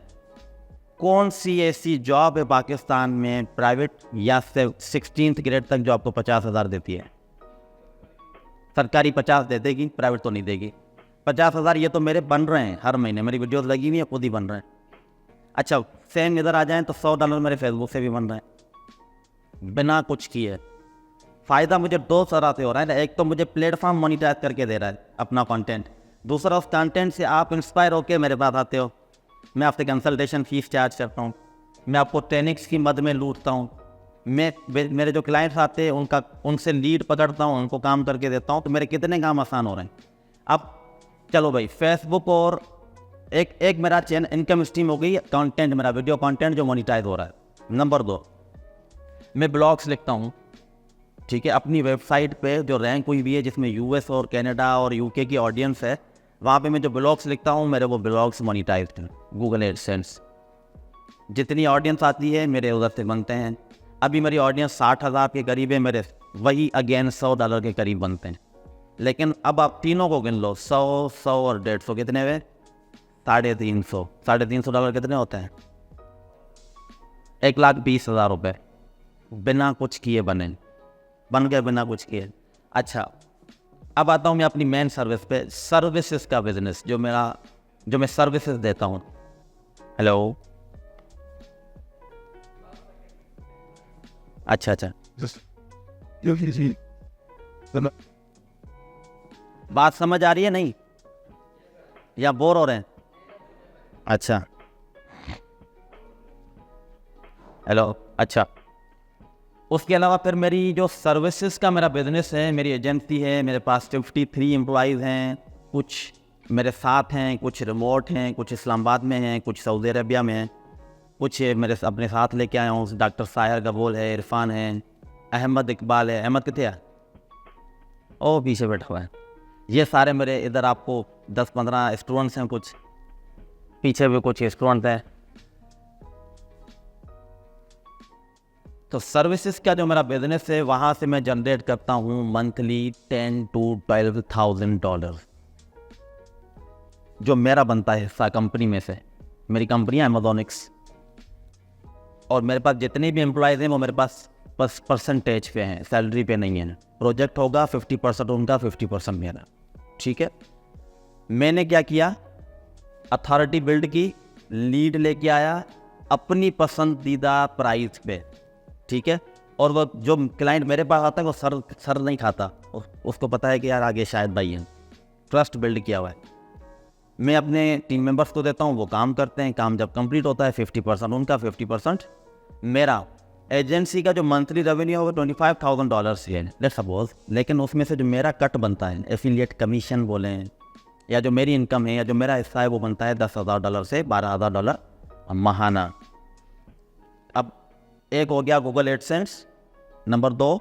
कौन सी ऐसी जॉब है पाकिस्तान में प्राइवेट या 16th ग्रेड तक जो आपको 50,000 देती है? सरकारी 50 दे देगी, प्राइवेट तो नहीं देगी। 50,000 ये तो मेरे बन रहे हैं हर महीने, मेरी वीडियोस लगी हुई है, खुद ही बन रहे हैं। अच्छा सेम इधर आ जाएं तो $100 मेरे फेसबुक से भी बन रहे हैं बिना कुछ किए। फ़ायदा मुझे दो तरह से हो रहा है ना, एक तो मुझे प्लेटफॉर्म मोनिटाइज करके दे रहा है अपना कंटेंट, दूसरा उस कंटेंट से आप इंस्पायर होकर मेरे पास आते हो, मैं आपसे कंसल्टेशन फीस चार्ज करता हूँ, मैं आपको ट्रेनिंग्स की मद में लूटता हूँ, मेरे जो क्लाइंट्स आते हैं उनसे लीड पकड़ता हूँ, उनको काम करके देता हूँ, तो मेरे कितने काम आसान हो रहे हैं। अब चलो भाई फेसबुक और एक मेरा चैनल इनकम स्ट्रीम हो गई, कंटेंट मेरा वीडियो कंटेंट जो मोनिटाइज हो रहा है। नंबर 2, मैं ब्लॉग्स लिखता हूँ, ठीक है, अपनी वेबसाइट पे जो रैंक हुई भी है जिसमें यूएस और कनाडा और यूके की ऑडियंस है, वहाँ पे मैं जो ब्लॉग्स लिखता हूँ मेरे वो ब्लॉग्स मोनिटाइज्ड हैं गूगल एडसेंस। जितनी ऑडियंस आती है मेरे उधर से बनते हैं। अभी मेरी ऑडियंस 60,000 के करीब है, मेरे वही अगेन $100 के करीब बनते हैं। लेकिन अब आप तीनों को गिन लो, 100, 100 और 150 कितने हुए? $350 कितने होते हैं? 1,20,000 रुपये बिना कुछ किए बन गए बिना कुछ किए। अच्छा अब आता हूँ मैं अपनी मेन सर्विस पे, सर्विसेज का बिजनेस जो मैं सर्विसेज देता हूँ। हेलो, अच्छा बात समझ आ रही है नहीं या बोर हो रहे हैं? अच्छा हेलो, अच्छा उसके अलावा फिर मेरी जो सर्विसेज का मेरा बिजनेस है, मेरी एजेंसी है, मेरे पास 53 एम्प्लॉयज़ हैं, कुछ मेरे साथ हैं, कुछ रिमोट हैं, कुछ इस्लामाबाद में हैं, कुछ सऊदी अरबिया में हैं, कुछ मेरे अपने साथ लेके आया हूँ। डॉक्टर साहिर गबोल है, इरफान है, अहमद इकबाल है। अहमद कितने है? ओ पीछे बैठा हुआ है। ये सारे मेरे इधर आपको 10-15 स्टूडेंट्स हैं, कुछ पीछे भी कुछ स्टूडेंट हैं। तो सर्विसेज का जो मेरा बिजनेस है वहाँ से मैं जनरेट करता हूँ मंथली $10,000 to $12,000 जो मेरा बनता है हिस्सा कंपनी में से। मेरी कंपनी है अमेजोनिक्स और मेरे पास जितने भी एम्प्लॉयज़ हैं वो मेरे पास परसेंटेज पे हैं, सैलरी पे नहीं है। प्रोजेक्ट होगा 50% उनका, 50% मेरा, ठीक है। मैंने क्या किया, अथॉरिटी बिल्ड की, लीड लेके आया अपनी पसंदीदा प्राइस पे, ठीक है। और वो जो क्लाइंट मेरे पास आता है वो सर नहीं खाता, उसको पता है कि यार आगे शायद भाई है, ट्रस्ट बिल्ड किया हुआ है। मैं अपने टीम मेंबर्स को देता हूँ, वो काम करते हैं, काम जब कंप्लीट होता है 50% उनका, 50% मेरा। एजेंसी का जो मंथली रेवेन्यू है वो $25,000 है लेट्स सपोज, लेकिन उसमें से जो मेरा कट बनता है, एफिलिएट कमीशन बोलें या जो मेरी इनकम है या जो मेरा हिस्सा है वो बनता है $10,000 से $12,000 माहाना। अब एक हो गया Google AdSense, number 2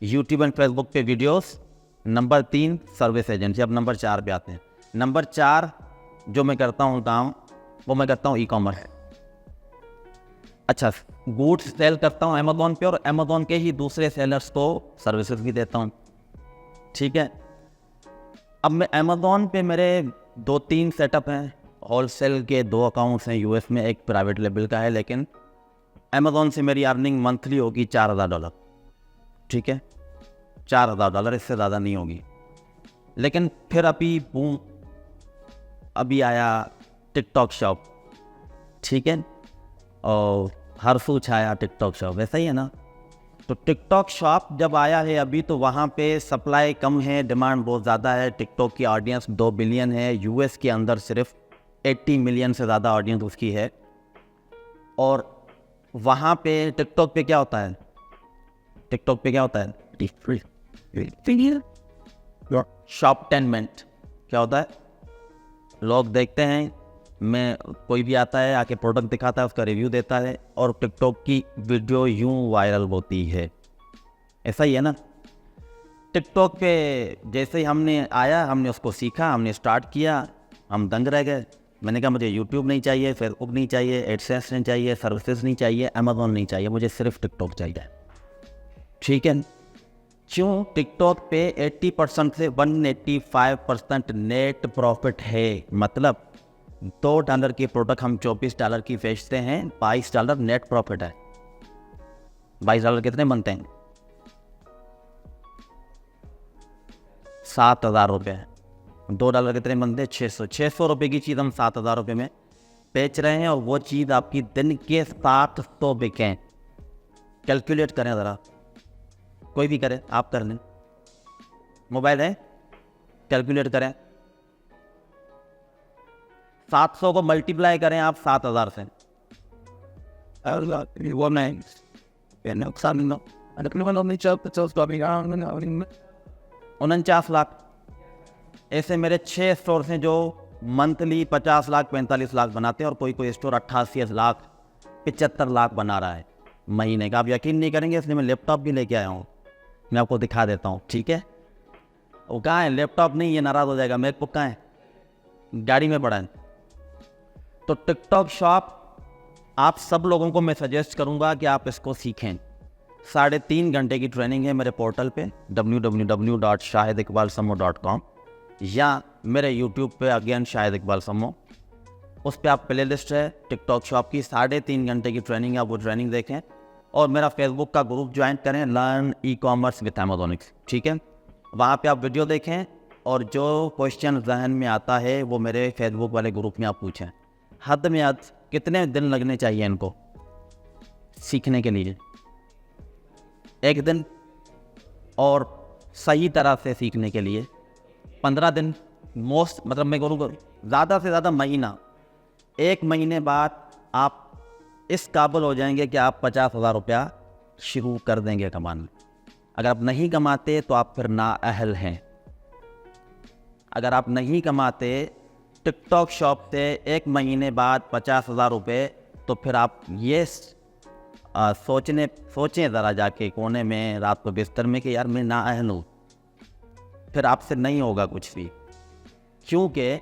YouTube and Facebook पे वीडियोस, नंबर 3 सर्विस एजेंसी। अब नंबर 4 पे आते हैं। नंबर 4 जो मैं करता हूँ काम, वो मैं करता हूँ ई कॉमर्स। अच्छा, गुड्स सेल करता हूँ अमेज़ॉन पे और अमेज़ॉन के ही दूसरे सेलर्स को सर्विसेज भी देता हूँ, ठीक है। अब मैं अमेज़ॉन पे मेरे 2-3 सेटअप हैं, होलसेल के 2 अकाउंट्स हैं यूएस में, एक प्राइवेट लेवल का है, लेकिन अमेज़ॉन से मेरी अर्निंग मंथली होगी $4,000, ठीक है, $4,000, इससे ज़्यादा नहीं होगी। लेकिन फिर अभी आया टिकटॉक शॉप, ठीक है, और हर सूच आया टिकटॉक शॉप, ऐसा ही है ना। तो टिकटॉक शॉप जब आया है अभी, तो वहाँ पे सप्लाई कम है, डिमांड बहुत ज़्यादा है। टिकटॉक की ऑडियंस 2 बिलियन है, यूएस के अंदर सिर्फ 80 मिलियन से ज़्यादा ऑडियंस उसकी है। और वहाँ पे टिकटॉक पे क्या होता है, शॉप टेनमेंट क्या होता है, लोग देखते हैं, मैं कोई भी आता है आके प्रोडक्ट दिखाता है, उसका रिव्यू देता है और टिकटॉक की वीडियो यूं वायरल होती है। ऐसा ही है ना। टिकटॉक पे जैसे ही हमने उसको सीखा, हमने स्टार्ट किया, हम दंग रह गए। मैंने कहा मुझे यूट्यूब नहीं चाहिए, फेसबुक नहीं चाहिए, एडसेंस नहीं चाहिए, सर्विसेज नहीं चाहिए, अमेज़ॉन नहीं चाहिए, मुझे सिर्फ टिकटॉक चाहिए, ठीक है। क्यों? टिकटॉक पे 80% से 185% नेट प्रॉफिट है। मतलब $2 की प्रोडक्ट हम $24 की बेचते हैं, $22 नेट प्रॉफिट है। $22 कितने बनते हैं? 7,000 रुपये। $2 कितने बनते हैं? 600 रुपये की चीज़ हम 7,000 रुपये में बेच रहे हैं, और वो चीज़ आपकी दिन के 700 बिकें। कैलकुलेट करें ज़रा, कोई भी करे, आप कर लें, मोबाइल है, कैलकुलेट करें। 700 को मल्टीप्लाई करें आप 7,000 से, 49 लाख। ऐसे मेरे 6 स्टोर हैं जो मंथली 50 लाख 45 लाख बनाते हैं, और कोई स्टोर 88 लाख 75 लाख बना रहा है महीने का। आप यकीन नहीं करेंगे, इसलिए मैं लैपटॉप भी लेके आया हूँ, मैं आपको दिखा देता हूँ, ठीक है। वो कहाँ है? लैपटॉप नहीं, ये नाराज़ हो जाएगा। मैकबुक कहाँ है? गाड़ी में पड़ा है। तो टिकटॉक शॉप आप सब लोगों को मैं सजेस्ट करूंगा कि आप इसको सीखें। 3.5 घंटे की ट्रेनिंग है मेरे पोर्टल पे www.shahidiqbalsammo.com, या मेरे यूट्यूब पे अगेन शाहिद इकबाल समो, उस पर आप प्ले लिस्ट है टिकटॉक शॉप की। 3.5 घंटे की ट्रेनिंग है, आप वो ट्रेनिंग देखें, और मेरा फेसबुक का ग्रुप ज्वाइन करें, लर्न ई कॉमर्स विथ अमेजोनिक्स, ठीक है। वहाँ पे आप वीडियो देखें, और जो क्वेश्चन जहन में आता है वो मेरे फेसबुक वाले ग्रुप में आप पूछें। हद में हद कितने दिन लगने चाहिए इनको सीखने के लिए? 1 दिन, और सही तरह से सीखने के लिए 15 दिन मोस्ट, मतलब मैं करूँगा ज़्यादा से ज़्यादा महीना। 1 महीने बाद आप इस काबिल हो जाएंगे कि आप 50,000 रुपया शुरू कर देंगे कमाना। अगर आप नहीं कमाते तो आप फिर नाअहल हैं। अगर आप नहीं कमाते टिकटॉक शॉप से 1 महीने बाद 50,000 रुपये, तो फिर आप ये सोचें ज़रा जाके कोने में रात को बिस्तर में कि यार मैं नाअहल हूँ। फिर आपसे नहीं होगा कुछ भी, क्योंकि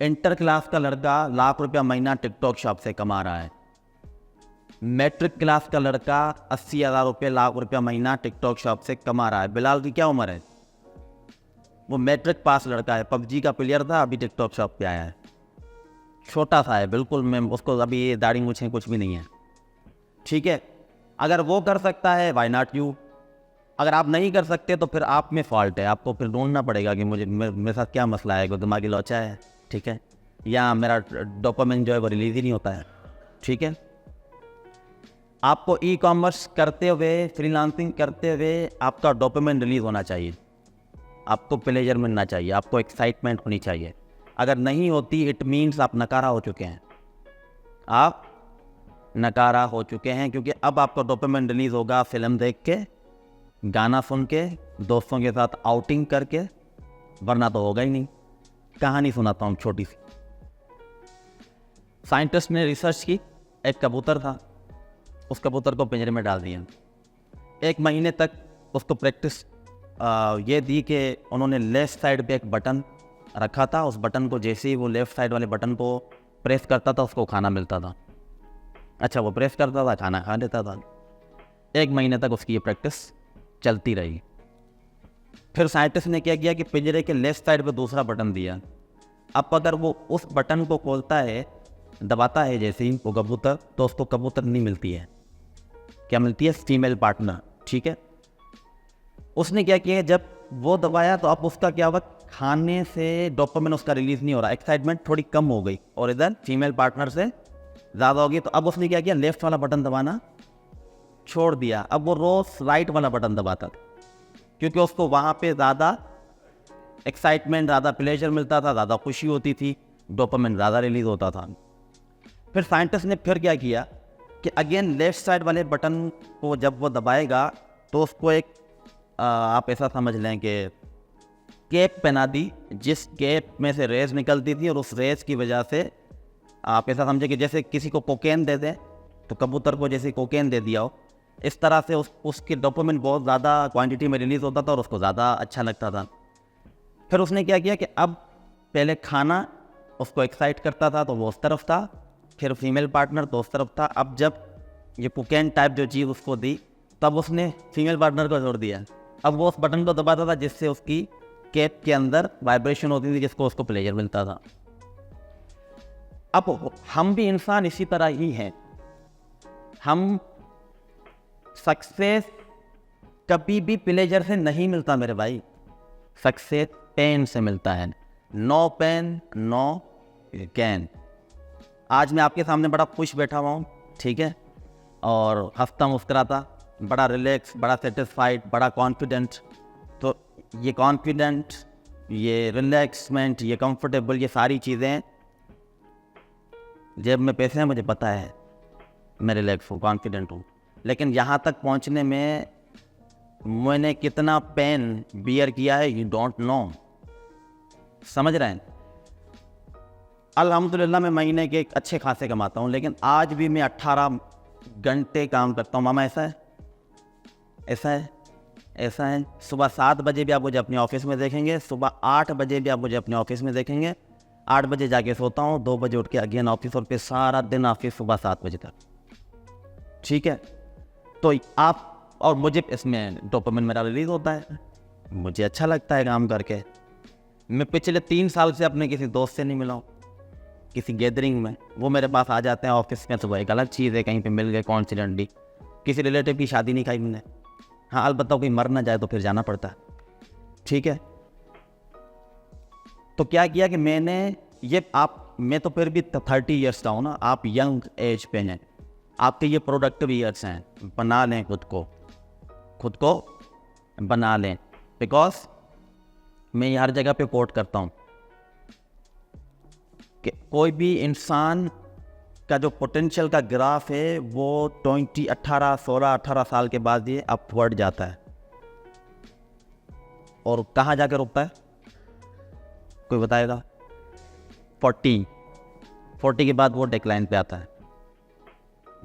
इंटर क्लास का लड़का लाख रुपया महीना टिकटॉक शॉप से कमा रहा है। मैट्रिक क्लास का लड़का 80,000 रुपये लाख रुपया महीना टिकटॉक शॉप से कमा रहा है। बिलाल की क्या उम्र है? वो मैट्रिक पास लड़का है, पबजी का प्लेयर था, अभी टिकटॉक शॉप पे आया है। छोटा सा है बिल्कुल, मैं उसको अभी ये दाढ़ी मूछें कुछ भी नहीं है, ठीक है। अगर वो कर सकता है, वाई नॉट यू। अगर आप नहीं कर सकते तो फिर आप में फॉल्ट है, आपको फिर ढूंढना पड़ेगा कि मेरे साथ क्या मसला है, कोई दिमागी लोचा है, ठीक है, या मेरा डोपामिन जो है वो रिलीज ही नहीं होता है, ठीक है। आपको ई कॉमर्स करते हुए, फ्रीलांसिंग करते हुए आपका डोपामिन रिलीज होना चाहिए, आपको प्लेजर मिलना चाहिए, आपको एक्साइटमेंट होनी चाहिए। अगर नहीं होती, इट मीन्स आप नकारा हो चुके हैं, आप नकारा हो चुके हैं। क्योंकि अब आपका डोपामिन रिलीज होगा फिल्म देख के, गाना सुन के, दोस्तों के साथ आउटिंग करके, वरना तो होगा ही नहीं। कहानी सुनाता हूँ छोटी सी। साइंटिस्ट ने रिसर्च की, एक कबूतर था, उस कबूतर को पिंजरे में डाल दिया। 1 महीने तक उसको प्रैक्टिस ये दी कि उन्होंने लेफ़्ट साइड पे एक बटन रखा था, उस बटन को जैसे ही वो लेफ़्ट साइड वाले बटन को प्रेस करता था उसको खाना मिलता था। अच्छा, वो प्रेस करता था, खाना खा लेता था। 1 महीने तक उसकी ये प्रैक्टिस चलती रही। फिर साइंटिस्ट ने क्या किया कि पिंजरे के लेफ्ट साइड पे दूसरा बटन दिया। अब अगर वो उस बटन को खोलता है, दबाता है जैसे ही वो कबूतर, तो उसको कबूतर नहीं मिलती है। क्या मिलती है? फीमेल पार्टनर, ठीक है। उसने क्या किया, जब वो दबाया तो अब उसका क्या हुआ, खाने से डोपामिन उसका रिलीज नहीं हो रहा, एक्साइटमेंट थोड़ी कम हो गई, और इधर फीमेल पार्टनर से ज़्यादा हो गई। तो अब उसने क्या किया, लेफ्ट वाला बटन दबाना छोड़ दिया। अब वो रोज़ राइट वाला बटन दबाता था, क्योंकि उसको वहाँ पे ज़्यादा एक्साइटमेंट, ज़्यादा प्लेजर मिलता था, ज़्यादा खुशी होती थी, डोपामिन ज़्यादा रिलीज होता था। फिर साइंटिस्ट ने फिर क्या किया कि अगेन लेफ्ट साइड वाले बटन को जब वो दबाएगा तो उसको एक आप ऐसा समझ लें कि कैप पहना दी, जिस कैप में से रेज निकलती थी, और उस रेज की वजह से आप ऐसा समझे कि जैसे किसी को कोकेन दे दें, तो कबूतर को जैसे कोकेन दे दिया हो, इस तरह से उसके डोपामिन बहुत ज़्यादा क्वांटिटी में रिलीज़ होता था और उसको ज़्यादा अच्छा लगता था। फिर उसने क्या किया कि अब पहले खाना उसको एक्साइट करता था तो वो उस तरफ था, फिर फीमेल पार्टनर तो उस तरफ था। अब जब ये कोकेन टाइप जो चीज़ उसको दी, तब उसने फीमेल पार्टनर को छोड़ दिया। अब वो उस बटन को दबाता था जिससे उसकी कैप के अंदर वाइब्रेशन होती थी, जिसको उसको प्लेजर मिलता था। अब हम भी इंसान इसी तरह ही हैं। हम सक्सेस कभी भी प्लेजर से नहीं मिलता मेरे भाई, सक्सेस पेन से मिलता है। No pain no gain. आज मैं आपके सामने बड़ा खुश बैठा हुआ हूँ, ठीक है, और हंसता मुस्कुराता, बड़ा रिलैक्स, बड़ा सेटिस्फाइड, बड़ा कॉन्फिडेंट। तो ये कॉन्फिडेंट, ये रिलैक्समेंट, ये कंफर्टेबल, ये सारी चीज़ें, जेब में पैसे हैं, मुझे पता है, मैं रिलैक्स हूँ, कॉन्फिडेंट हूँ। लेकिन यहाँ तक पहुँचने में मैंने कितना पेन बियर किया है, यू डोंट नो। समझ रहे हैं? अल्हम्दुलिल्लाह मैं महीने के अच्छे खासे कमाता हूँ, लेकिन आज भी मैं 18 घंटे काम करता हूँ। मामा ऐसा है, ऐसा है, ऐसा है। सुबह 7 बजे भी आप मुझे अपने ऑफिस में देखेंगे, सुबह 8 बजे भी आप मुझे अपने ऑफिस में देखेंगे। 8 बजे जाके सोता हूँ, 2 बजे उठ के अगेन ऑफिस, और फिर सारा दिन ऑफिस सुबह 7 बजे तक, ठीक है। तो आप और मुझे इसमें डोपामिन मेरा रिलीज होता है, मुझे अच्छा लगता है काम करके। मैं पिछले 3 साल से अपने किसी दोस्त से नहीं मिला हूँ, किसी गैदरिंग में। वो मेरे पास आ जाते हैं ऑफिस में, तो वो एक अलग चीज़ है, कहीं पे मिल गए कॉन्सिडेंटली। किसी रिलेटिव की शादी नहीं खाई मैंने, हाँ अलबत्ता कोई मर ना जाए तो फिर जाना पड़ता है, ठीक है। तो क्या किया कि मैंने ये मैं तो फिर भी 30 ईयर्स का हूँ ना, आप यंग एज पे हैं, आपके ये प्रोडक्टिव ईयर्स हैं। बना लें खुद को बना लें, बिकॉज मैं हर जगह पे कोट करता हूँ कि कोई भी इंसान का जो पोटेंशियल का ग्राफ है वो 18 साल के बाद ये अपवर्ड जाता है, और कहाँ जाकर रुकता है कोई बताएगा? 40 के बाद वो डिक्लाइन पे आता है।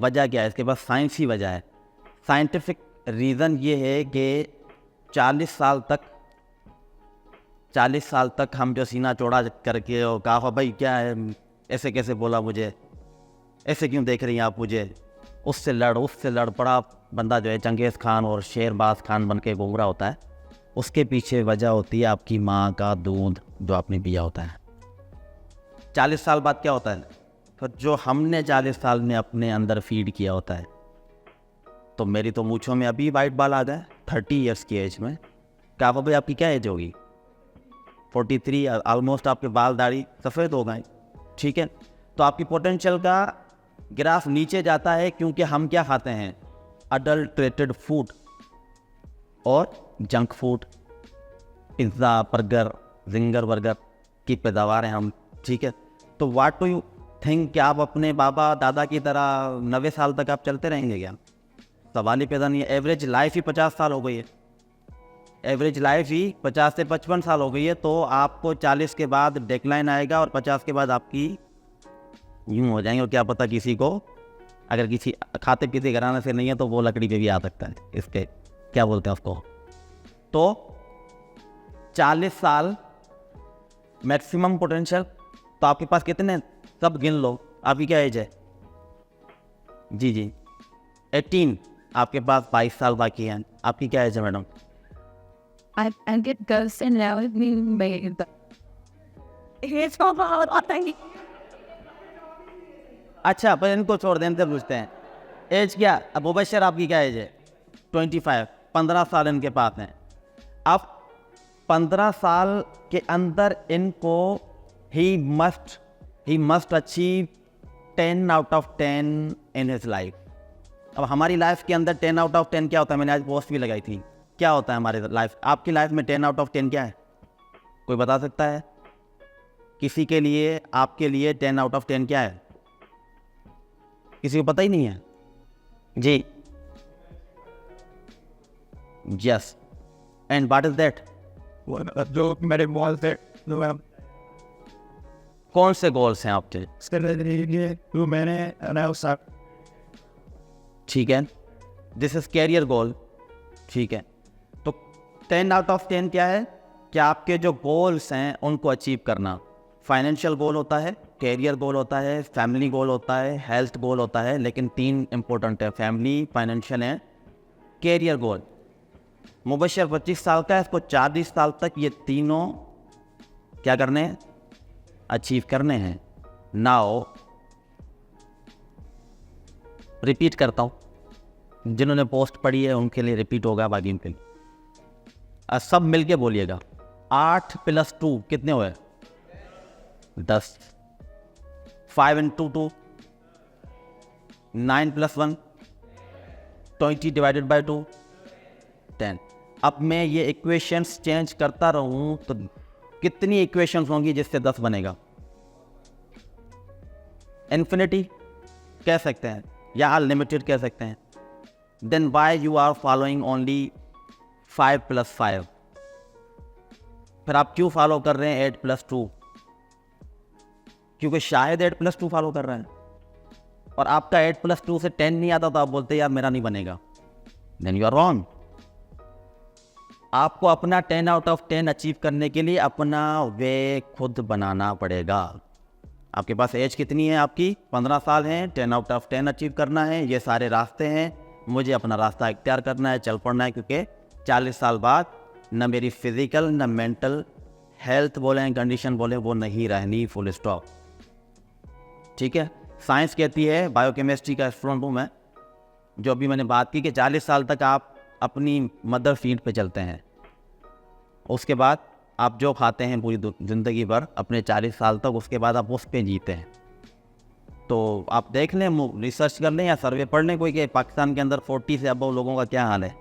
वजह क्या है? इसके पास साइंस ही वजह है। साइंटिफिक रीज़न ये है कि 40 साल तक हम जो सीना चौड़ा करके और कहा भाई क्या है, ऐसे कैसे बोला मुझे, ऐसे क्यों देख रही हैं आप मुझे, उससे लड़ पड़ा बंदा जो है चंगेज़ खान और शेरबाज खान बन के घूम रहा होता है। उसके पीछे वजह होती है आपकी माँ का दूध जो आपने पिया होता है। 40 साल बाद क्या होता है? फिर जो हमने 40 साल में अपने अंदर फीड किया होता है। तो मेरी तो मूँछों में अभी वाइट बाल आ गए 30 ईयर्स की एज में। क्या भाई आपकी क्या एज होगी? 43, ऑलमोस्ट आपके बाल दाढ़ी सफ़ेद हो गए, ठीक है। तो आपकी पोटेंशियल का ग्राफ नीचे जाता है, क्योंकि हम क्या खाते हैं? अडल्ट्रेटेड फूड और junk food, pizza, burger, ginger burger की पैदावार हैं हम, ठीक है। तो व्हाट डू यू थिंक कि आप अपने बाबा दादा की तरह 90 साल तक आप चलते रहेंगे क्या? सवाल ही पैदा नहीं है। एवरेज लाइफ ही 50 साल हो गई है, एवरेज लाइफ ही 50 से 55 साल हो गई है। तो आपको 40 के बाद डेक्लाइन आएगा और 50 के बाद आपकी यूँ हो जाएंगे। और क्या पता किसी को, अगर किसी खाते पीते घराने से नहीं है तो वो लकड़ी पे भी आ सकता है, इसके क्या बोलते हैं उसको। तो 40 साल मैक्सिमम पोटेंशियल। तो आपके पास कितने, सब गिन लो। आपकी क्या एज है? जी 18। आपके पास 22 साल बाकी हैं। आपकी क्या एज है madam? I get girls and now it means babe. It's all about अच्छा, पर इनको छोड़ दें, इनसे पूछते हैं एज क्या। अब मुबशर आपकी क्या एज है? 25। 15 साल इनके पास हैं। अब 15 साल के अंदर इनको he must achieve 10 out of 10 in his life. अब हमारी लाइफ के अंदर 10 आउट ऑफ 10 क्या होता है? मैंने आज पोस्ट भी लगाई थी। क्या होता है हमारी लाइफ? आपकी लाइफ में 10 आउट ऑफ 10 क्या है? कोई बता सकता है? किसी के लिए, आपके लिए 10 आउट ऑफ 10 क्या है? किसी को पता ही नहीं है जी। Yes, and what is that? जो मेरे गोल थे, जो मैं कौन से गोल्स हैं आपके? जो मैंने अनाउंस, ठीक है, दिस इज कैरियर गोल, ठीक है। तो 10 आउट ऑफ 10 क्या है? कि आपके जो गोल्स हैं उनको अचीव करना। फाइनेंशियल गोल होता है, कैरियर गोल होता है, फैमिली गोल होता है, हेल्थ गोल होता है, लेकिन 3 इंपॉर्टेंट है, फैमिली, फाइनेंशियल है, कैरियर गोल। मुबशर 25 साल का है, इसको 40 साल तक ये तीनों क्या करने हैं? अचीव करने हैं। नाउ रिपीट करता हूँ, जिन्होंने पोस्ट पढ़ी है उनके लिए रिपीट होगा, बाकी उनके लिए सब मिलके बोलिएगा। 8 + 2 कितने हुए? 10। 5 × 2 9 + 1 20 / 2 10। अब मैं ये इक्वेशंस चेंज करता रहूं तो कितनी इक्वेशंस होंगी जिससे 10 बनेगा? इन्फिनिटी कह सकते हैं या अनलिमिटेड कह सकते हैं। Then why you are following only 5 + 5? फिर आप क्यों फॉलो कर रहे हैं 8 + 2? क्योंकि शायद 8 + 2 फॉलो कर रहे हैं और आपका 8 + 2 से 10 नहीं आता तो आप बोलते यार मेरा नहीं बनेगा। Then you are wrong. आपको अपना 10 आउट ऑफ 10 अचीव करने के लिए अपना वे खुद बनाना पड़ेगा। आपके पास एज कितनी है? आपकी 15 साल हैं। 10 आउट ऑफ 10 अचीव करना है। ये सारे रास्ते हैं, मुझे अपना रास्ता इख्तियार करना है, चल पड़ना है, क्योंकि 40 साल बाद न मेरी फिज़िकल न मेंटल हेल्थ बोलें, कंडीशन बोलें, वो नहीं रहनी, फुल स्टॉप। ठीक है। साइंस कहती है, बायोकेमिस्ट्री का स्टूडेंट हूँ मैं, जो अभी मैंने बात की कि 40 साल तक आप अपनी मदर फीड पे चलते हैं, उसके बाद आप जो खाते हैं पूरी ज़िंदगी भर अपने 40 साल तक, उसके बाद आप उस पे जीते हैं। तो आप देख लें, रिसर्च कर लें या सर्वे पढ़ लें कोई, कि पाकिस्तान के अंदर 40 से अबव लोगों का क्या हाल है,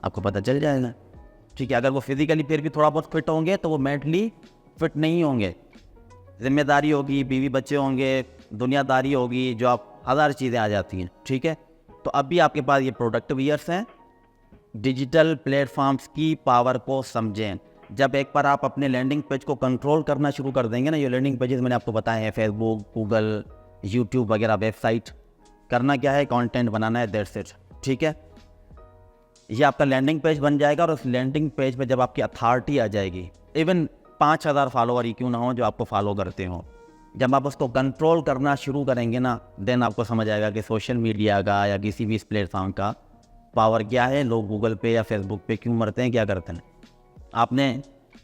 आपको पता चल जाएगा। ठीक है। अगर वो फिज़िकली फिर भी थोड़ा बहुत फिट होंगे तो वो मेंटली फिट नहीं होंगे। जिम्मेदारी होगी, बीवी बच्चे होंगे, दुनियादारी होगी, जो आप हज़ार चीज़ें आ जाती हैं। ठीक है। तो अभी आपके पास ये प्रोडक्टिव ईयर्स हैं। डिजिटल प्लेटफॉर्म्स की पावर को समझें। जब एक बार आप अपने लैंडिंग पेज को कंट्रोल करना शुरू कर देंगे ना, ये लैंडिंग पेजेस मैंने आपको बताए हैं, फेसबुक, गूगल, यूट्यूब वगैरह वेबसाइट, करना क्या है? कंटेंट बनाना है, दैट्स इट। ठीक है। ये आपका लैंडिंग पेज बन जाएगा और उस लैंडिंग पेज पे जब आपकी अथॉरिटी आ जाएगी, इवन 5000 फॉलोअर ही क्यों ना हो जो आपको फॉलो करते हो, जब आप उसको कंट्रोल करना शुरू करेंगे ना, देन आपको समझ आएगा कि सोशल मीडिया का या किसी भी इस प्लेटफॉर्म का पावर क्या है, लोग गूगल पे या फेसबुक पे क्यों मरते हैं, क्या करते हैं। आपने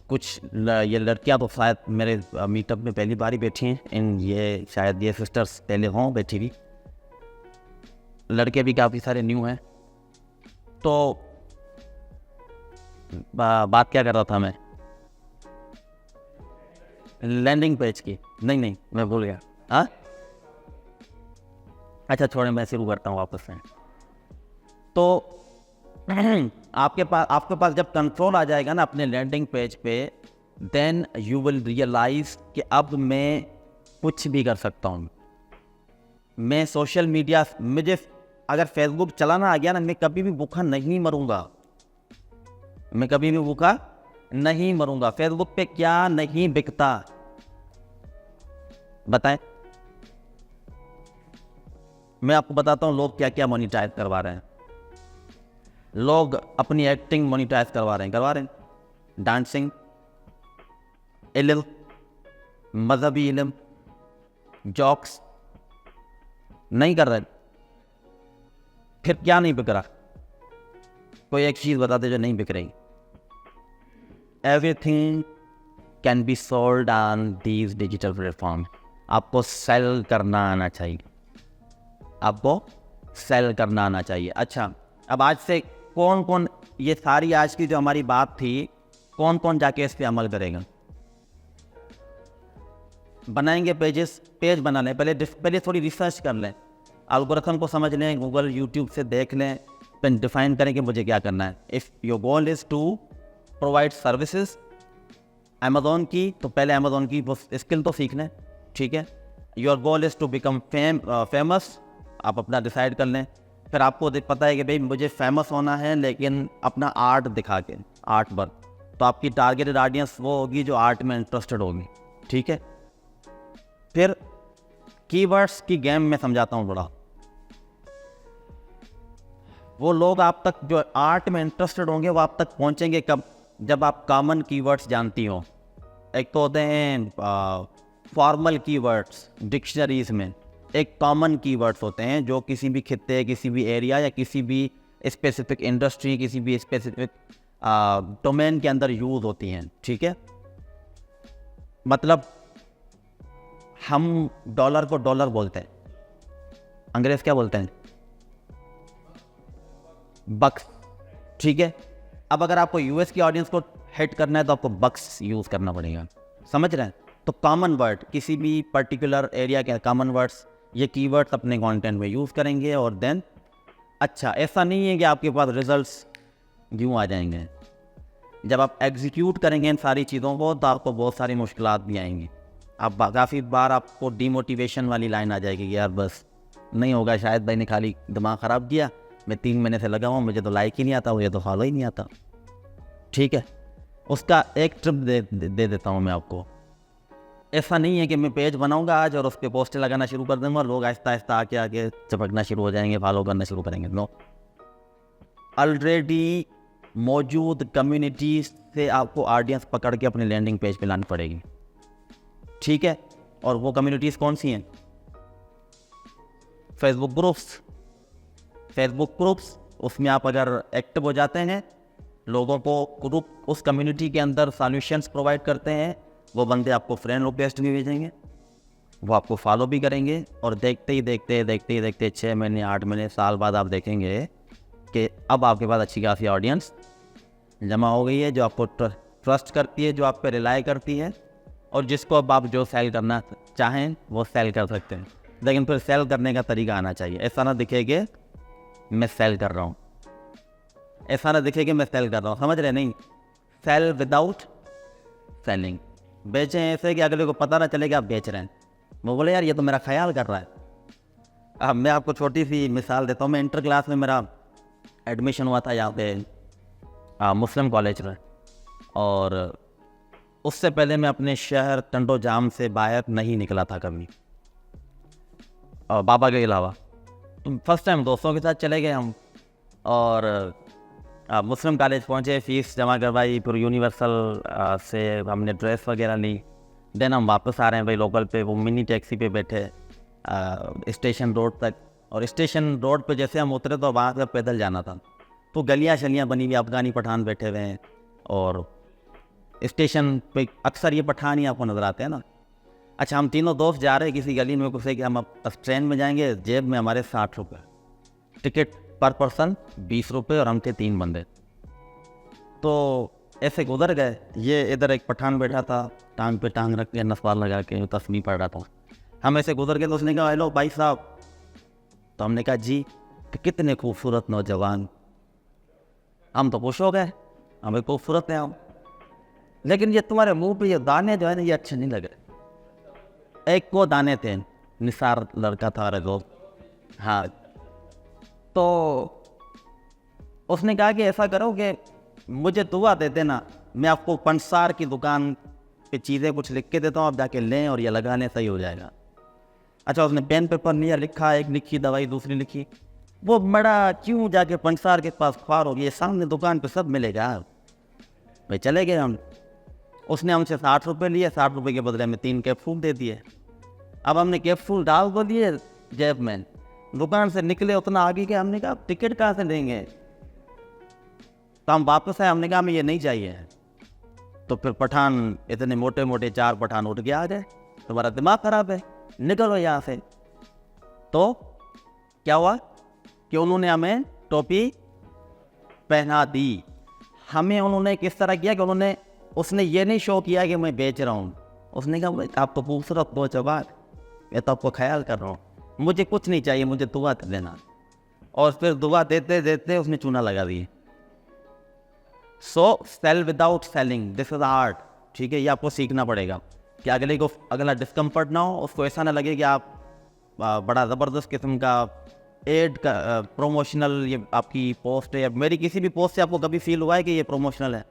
कुछ ये लड़कियां तो शायद मेरे मीटअप में पहली बार ही बैठी हैं, ये शायद ये सिस्टर्स पहले हों बैठी हुई, लड़के भी काफ़ी सारे न्यू हैं। तो बात क्या कर रहा था मैं? लैंडिंग पेज की। नहीं मैं भूल गया। हाँ, अच्छा छोड़ें, मैं शुरू करता हूँ वापस से। तो आपके पास जब कंट्रोल आ जाएगा ना अपने लैंडिंग पेज पे, देन यू विल रियलाइज कि अब मैं कुछ भी कर सकता हूँ। मैं सोशल मीडिया, मुझे अगर फेसबुक चलाना आ गया ना, मैं कभी भी भूखा नहीं मरूंगा। मैं कभी भी भूखा नहीं मरूंगा। फेसबुक पे क्या नहीं बिकता बताएं? मैं आपको बताता हूँ लोग क्या क्या मोनिटाइज करवा रहे हैं। लोग अपनी एक्टिंग मोनिटाइज करवा रहे हैं, डांसिंग, इल्म, मजहबी इल्म, जॉक्स नहीं कर रहे। फिर क्या नहीं बिक रहा? कोई एक चीज़ बता दे जो नहीं बिक रही। Everything can be sold on these digital platform. आपको सेल करना आना चाहिए, आपको सेल करना आना चाहिए। अच्छा, अब आज से कौन कौन, ये सारी आज की जो हमारी बात थी, कौन कौन जाके इस पे अमल करेगा? बनाएंगे पेज बना लें, पहले थोड़ी रिसर्च कर लें, एल्गोरिथम को समझ लें, गूगल यूट्यूब से देख लें, फिर डिफाइन करें कि मुझे क्या करना है। If your goal is to provide services Amazon की, तो पहले अमेज़ॉन की वो स्किल तो सीख लें। ठीक है। Your goal is to become famous, आप अपना डिसाइड कर लें। फिर आपको पता है कि भाई मुझे फेमस होना है, लेकिन अपना आर्ट दिखा के, आर्ट वर्क, तो आपकी टारगेटेड ऑडियंस वो होगी जो आर्ट में इंटरेस्टेड होगी। ठीक है। फिर कीवर्ड्स की गेम में समझाता हूँ थोड़ा। वो लोग आप तक जो आर्ट में इंटरेस्टेड होंगे वो आप तक पहुँचेंगे कब? जब आप कॉमन कीवर्ड्स जानती हो। एक तो होते हैं फॉर्मल कीवर्ड्स डिक्शनरीज में, एक कॉमन कीवर्ड्स होते हैं जो किसी भी खित्ते, किसी भी एरिया या किसी भी स्पेसिफिक इंडस्ट्री, किसी भी स्पेसिफिक डोमेन के अंदर यूज़ होती हैं। ठीक है। मतलब हम डॉलर को डॉलर बोलते हैं, अंग्रेज क्या बोलते हैं? बक्स, ठीक है। अब अगर आपको यूएस की ऑडियंस को हिट करना है तो आपको बक्स यूज़ करना पड़ेगा, समझ रहे हैं? तो कॉमन वर्ड, किसी भी पर्टिकुलर एरिया के कॉमन वर्ड्स, ये कीवर्ड्स अपने कंटेंट में यूज़ करेंगे और देन अच्छा, ऐसा नहीं है कि आपके पास रिजल्ट्स यूँ आ जाएंगे। जब आप एग्जीक्यूट करेंगे इन सारी चीज़ों को तो आपको बहुत सारी मुश्किलात भी आएंगी। आप काफ़ी बार आपको डीमोटिवेशन वाली लाइन आ जाएगी कि यार बस नहीं होगा, शायद भाई ने खाली दिमाग ख़राब किया, मैं 3 महीने से लगा हूँ, मुझे तो लाइक ही नहीं आता, मुझे तो फॉलो ही नहीं आता, ठीक है। उसका एक ट्रिप दे देता हूँ मैं आपको। ऐसा नहीं है कि मैं पेज बनाऊंगा आज और उस पर पोस्टें लगाना शुरू कर दूंगा, लोग आहिस्ता आहिस्ता आके आके चपकना शुरू हो जाएंगे, फॉलो करना शुरू करेंगे। नो, ऑलरेडी मौजूद कम्युनिटीज से आपको ऑडियंस पकड़ के अपने लैंडिंग पेज पे लानी पड़ेगी, ठीक है। और वो कम्युनिटीज़ कौन सी हैं? फेसबुक ग्रुप्स, उसमें आप अगर एक्टिव हो जाते हैं, लोगों को ग्रुप उस कम्युनिटी के अंदर सॉल्यूशंस प्रोवाइड करते हैं, वो बंदे आपको फ्रेंड रिक्वेस्ट भी भेजेंगे, वो आपको फॉलो भी करेंगे, और देखते ही देखते 6 महीने 8 महीने साल बाद आप देखेंगे कि अब आपके पास अच्छी खासी ऑडियंस जमा हो गई है, जो आपको ट्रस्ट करती है, जो आप पे रिलाई करती है, और जिसको अब आप जो सेल करना चाहें वो सेल कर सकते हैं। लेकिन फिर सेल करने का तरीका आना चाहिए। ऐसा ना दिखे कि मैं सेल कर रहा हूँ, ऐसा ना दिखे कि मैं सेल कर रहा हूँ, समझ रहे? नहीं, सेल विदाउट सेलिंग। बेचें ऐसे कि अगले को पता ना चले कि आप बेच रहे हैं, वो बोले यार ये तो मेरा ख्याल कर रहा है। अब मैं आपको छोटी सी मिसाल देता हूँ। मैं इंटर क्लास में मेरा एडमिशन हुआ था यहाँ पे मुस्लिम कॉलेज में, और उससे पहले मैं अपने शहर टंडो जाम से बाहर नहीं निकला था कभी, और बाबा के अलावा। फर्स्ट टाइम दोस्तों के साथ चले गए हम, और मुस्लिम कॉलेज पहुँचे, फ़ीस जमा करवाई, फिर यूनिवर्सल से हमने ड्रेस वगैरह ली। देन हम वापस आ रहे हैं भाई लोकल पे, वो मिनी टैक्सी पे बैठे स्टेशन रोड तक, और स्टेशन रोड पे जैसे हम उतरे तो वहाँ से पैदल जाना था, तो गलियाँ शलियाँ बनी हुई, अफ़गानी पठान बैठे हुए हैं, और स्टेशन पे अक्सर ये पठान ही आपको नज़र आते हैं ना। अच्छा, हम तीनों दोस्त जा रहे हैं किसी गली में, कुछ कि हम अब ट्रेन में जाएंगे, जेब में हमारे 60 रुपये, टिकट पर पर्सन 20 रुपये, और हम थे 3 बंदे। तो ऐसे गुजर गए। ये इधर एक पठान बैठा था, टांग पे टांग रख के, नसवार लगा के तस्वीर पढ़ रहा था। हम ऐसे गुजर गए तो उसने कहा हेलो भाई साहब। तो हमने कहा जी। कि कितने खूबसूरत नौजवान। हम तो खुश हो गए, हमें खूबसूरत है हम, लेकिन ये तुम्हारे मुंह पे ये दाने जो है ना, ये अच्छे नहीं लग रहे। एक को दाने थे, निसार लड़का था रजो, हाँ। तो उसने कहा कि ऐसा करो कि मुझे दुआ दे देना, मैं आपको पंसार की दुकान पे चीज़ें कुछ लिख के देता हूँ, आप जाके लें और ये लगा लें, सही हो जाएगा। अच्छा, उसने पेन पेपर लिया, लिखा, एक लिखी दवाई, दूसरी लिखी। वो बड़ा क्यों जाके पंसार के पास ख्वार हो गया, सामने दुकान पे सब मिलेगा भाई। चले गए हम, उसने हमसे 60 रुपये लिए, 60 रुपये के बदले में 3 कैप्सूल दे दिए। अब हमने कैप्सूल डाल तो दिए जेब में, दुकान से निकले उतना आगे के, हमने कहा टिकट कहाँ से देंगे। तो हम वापस आए, हमने कहा हमें ये नहीं चाहिए। तो फिर पठान, इतने मोटे मोटे 4 पठान उठ के आ गए, तुम्हारा दिमाग ख़राब है, निकलो यहाँ से। तो क्या हुआ कि उन्होंने हमें टोपी पहना दी। हमें उन्होंने किस तरह किया कि उसने ये नहीं शो किया कि मैं बेच रहा हूँ, उसने कहा आप तो खूबसूरत नौजवान, मैं तो आपको ख्याल कर रहा हूँ, मुझे कुछ नहीं चाहिए, मुझे दुआ दे देना। और फिर दुआ देते देते उसने चूना लगा दी। So sell without selling, this is art, ठीक है। ये आपको सीखना पड़ेगा कि अगला डिस्कम्फर्ट ना हो, उसको ऐसा ना लगे कि आप बड़ा ज़बरदस्त किस्म का एड का प्रोमोशनल ये आपकी पोस्ट है, या मेरी किसी भी पोस्ट से आपको कभी फील हुआ है कि ये प्रोमोशनल है?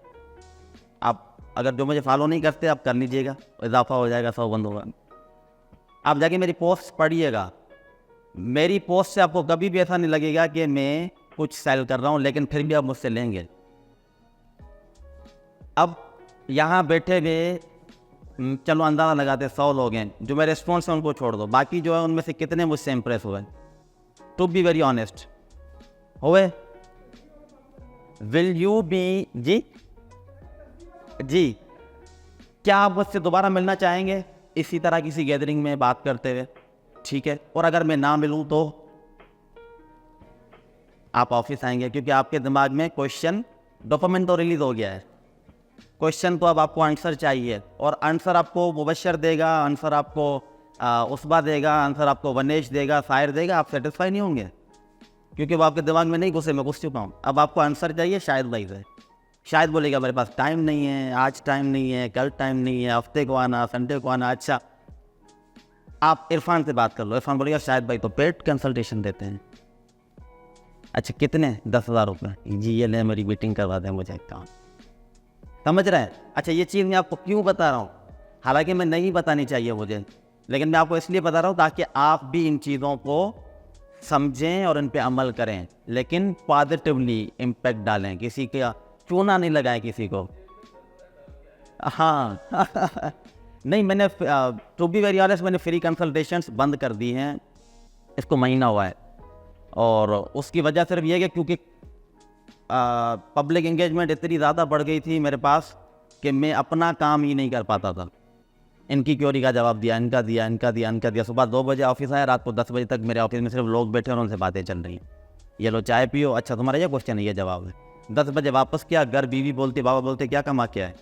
आप अगर जो मुझे फॉलो नहीं करते आप कर लीजिएगा, इजाफा हो जाएगा, 100 बंद होगा। आप जाके मेरी पोस्ट पढ़िएगा, मेरी पोस्ट से आपको कभी भी ऐसा नहीं लगेगा कि मैं कुछ सेल कर रहा हूँ, लेकिन फिर भी आप मुझसे लेंगे। अब यहाँ बैठे हुए चलो अंदाज़ा लगाते 100 लोग हैं, जो मेरे रिस्पॉन्स हैं उनको छोड़ दो, बाकी जो है उनमें से कितने मुझसे इम्प्रेस हुए? टू बी वेरी ऑनेस्ट, हुए? विल यू बी जी क्या आप मुझसे दोबारा मिलना चाहेंगे इसी तरह किसी गैदरिंग में बात करते हुए? ठीक है। और अगर मैं ना मिलूँ तो आप ऑफिस आएंगे, क्योंकि आपके दिमाग में क्वेश्चन डोपामिन तो रिलीज हो गया है, क्वेश्चन तो अब आपको आंसर चाहिए, और आंसर आपको मुबशर देगा, आंसर आपको उसबा देगा, आंसर आपको वनेश देगा, शायर देगा, आप सेटिस्फाई नहीं होंगे, क्योंकि वो आपके दिमाग में नहीं घुसे, मैं घुस चुका हूँ। अब आपको आंसर चाहिए शायद भाई से, शायद बोलेगा मेरे पास टाइम नहीं है, आज टाइम नहीं है, कल टाइम नहीं है, हफ्ते को आना, संडे को आना। अच्छा, आप इरफान से बात कर लो, इरफान बोलेगा शायद भाई तो पेड कंसल्टेशन देते हैं। अच्छा कितने? 10,000 रुपये। जी ये ले मेरी मीटिंग करवा दें मुझे काम, समझ रहे हैं? अच्छा ये चीज़ मैं आपको क्यों बता रहा हूँ, हालांकि मैं नहीं बतानी चाहिए मुझे, लेकिन मैं आपको इसलिए बता रहा हूँ ताकि आप भी इन चीज़ों को समझें और इन पे अमल करें, लेकिन पॉजिटिवली इम्पैक्ट डालें, किसी का चूना नहीं लगाएं किसी को। हाँ नहीं, मैंने टू बी वेरी ऑनेस्ट मैंने फ्री कंसल्टेशंस बंद कर दी हैं, इसको महीना हुआ है, और उसकी वजह सिर्फ ये है कि क्योंकि पब्लिक एंगेजमेंट इतनी ज़्यादा बढ़ गई थी मेरे पास कि मैं अपना काम ही नहीं कर पाता था। इनकी क्योरी का जवाब दिया, इनका दिया, इनका दिया, इनका दिया। सुबह 2 बजे ऑफिस आया, रात को 10 बजे तक मेरे ऑफिस में सिर्फ लोग बैठे और उनसे बातें चल रही हैं। ये लो चाय पियो, अच्छा तुम्हारा ये क्वेश्चन है, ये जवाब है। 10 बजे वापस किया, घर बीवी बोलती, बाबा बोलते क्या कमा के आए?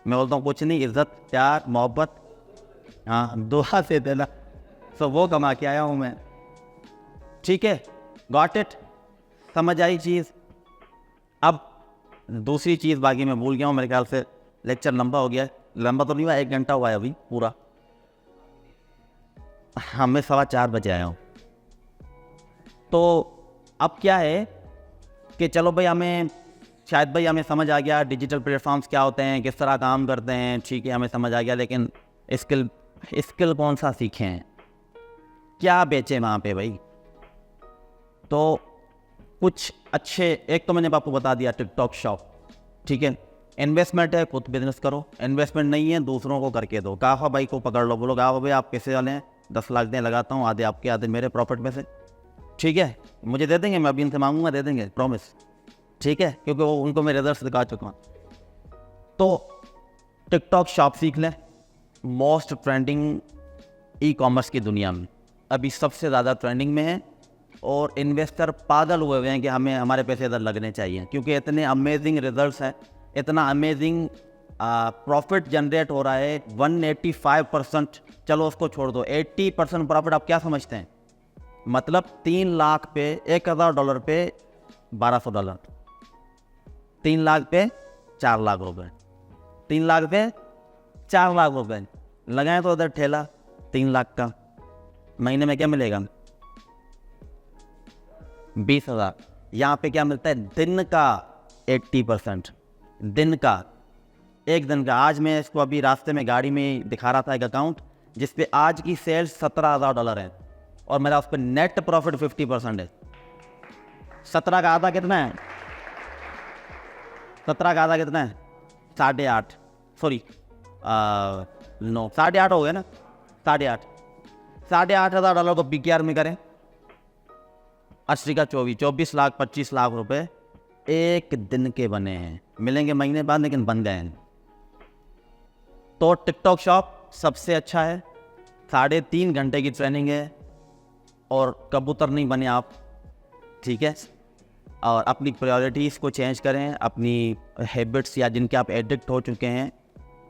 मैं बोलता हूँ कुछ नहीं, इज़्ज़त, प्यार, मोहब्बत, हाँ दुआ से देना, सो वो कमा के आया हूँ मैं। ठीक है, गॉट इट, समझ आई चीज़। अब दूसरी चीज़ बाकी मैं भूल गया हूँ, मेरे ख्याल से लेक्चर लंबा हो गया है। लंबा तो नहीं हुआ, 1 घंटा हुआ है अभी पूरा। हाँ मैं 4:15 बजे आया हूँ। तो अब क्या है कि चलो भाई हमें शायद भाई हमें समझ आ गया डिजिटल प्लेटफॉर्म्स क्या होते हैं, किस तरह काम करते हैं, ठीक है हमें समझ आ गया, लेकिन स्किल कौन सा सीखें, क्या बेचें वहाँ पे भाई? तो कुछ अच्छे, एक तो मैंने आपको बता दिया टिकटॉक शॉप, ठीक है, इन्वेस्टमेंट है खुद बिजनेस करो, इन्वेस्टमेंट नहीं है दूसरों को करके दो। काफा भाई को पकड़ लो, बोलो काफा भाई आप पैसे वाले हैं, 10 लाख दें, लगाता हूँ, आधे आपके आधे मेरे प्रॉफिट में से, ठीक है मुझे दे देंगे, मैं अभी इनसे मांगूंगा, दे देंगे, प्रॉमिस, ठीक है, क्योंकि वो उनको मैं रिजल्ट दिखा चुका हूँ। तो टिकटॉक शॉप सीख लें, मोस्ट ट्रेंडिंग ई कॉमर्स की दुनिया में अभी सबसे ज़्यादा ट्रेंडिंग में है, और इन्वेस्टर पागल हुए हुए हैं कि हमें हमारे पैसे इधर लगने चाहिए, क्योंकि इतने अमेजिंग रिजल्ट्स हैं, इतना अमेजिंग प्रॉफिट जनरेट हो रहा है। 185%, चलो उसको छोड़ दो, 80% प्रॉफिट। आप क्या समझते हैं? मतलब 3 लाख पे $1,000 पे $1,200, 3 लाख पे 4 लाख रुपए, 3 लाख पे 4 लाख रुपए लगाएं तो उधर ठेला 3 लाख का, महीने में क्या मिलेगा? 20,000। यहाँ पे क्या मिलता है? दिन का 80%, दिन का, एक दिन का। आज मैं इसको अभी रास्ते में गाड़ी में दिखा रहा था एक अकाउंट जिसपे आज की सेल्स $17,000 है, और मेरा उस पर नेट प्रॉफिट 50% है। 17 का आधा कितना है? 17 का आधा कितना है? 8.5, सॉरी 9, 8.5 हो गया ना, 8,500 को PKR में करें, 80 का 24 लाख, 25 लाख रुपए एक दिन के बने हैं, मिलेंगे महीने बाद लेकिन बन गए हैं। तो टिकटॉक शॉप सबसे अच्छा है, 3.5 घंटे की ट्रेनिंग है, और कबूतर नहीं बने आप, ठीक है, और अपनी प्रायोरिटीज़ को चेंज करें, अपनी हैबिट्स या जिनके आप एडिक्ट हो चुके हैं,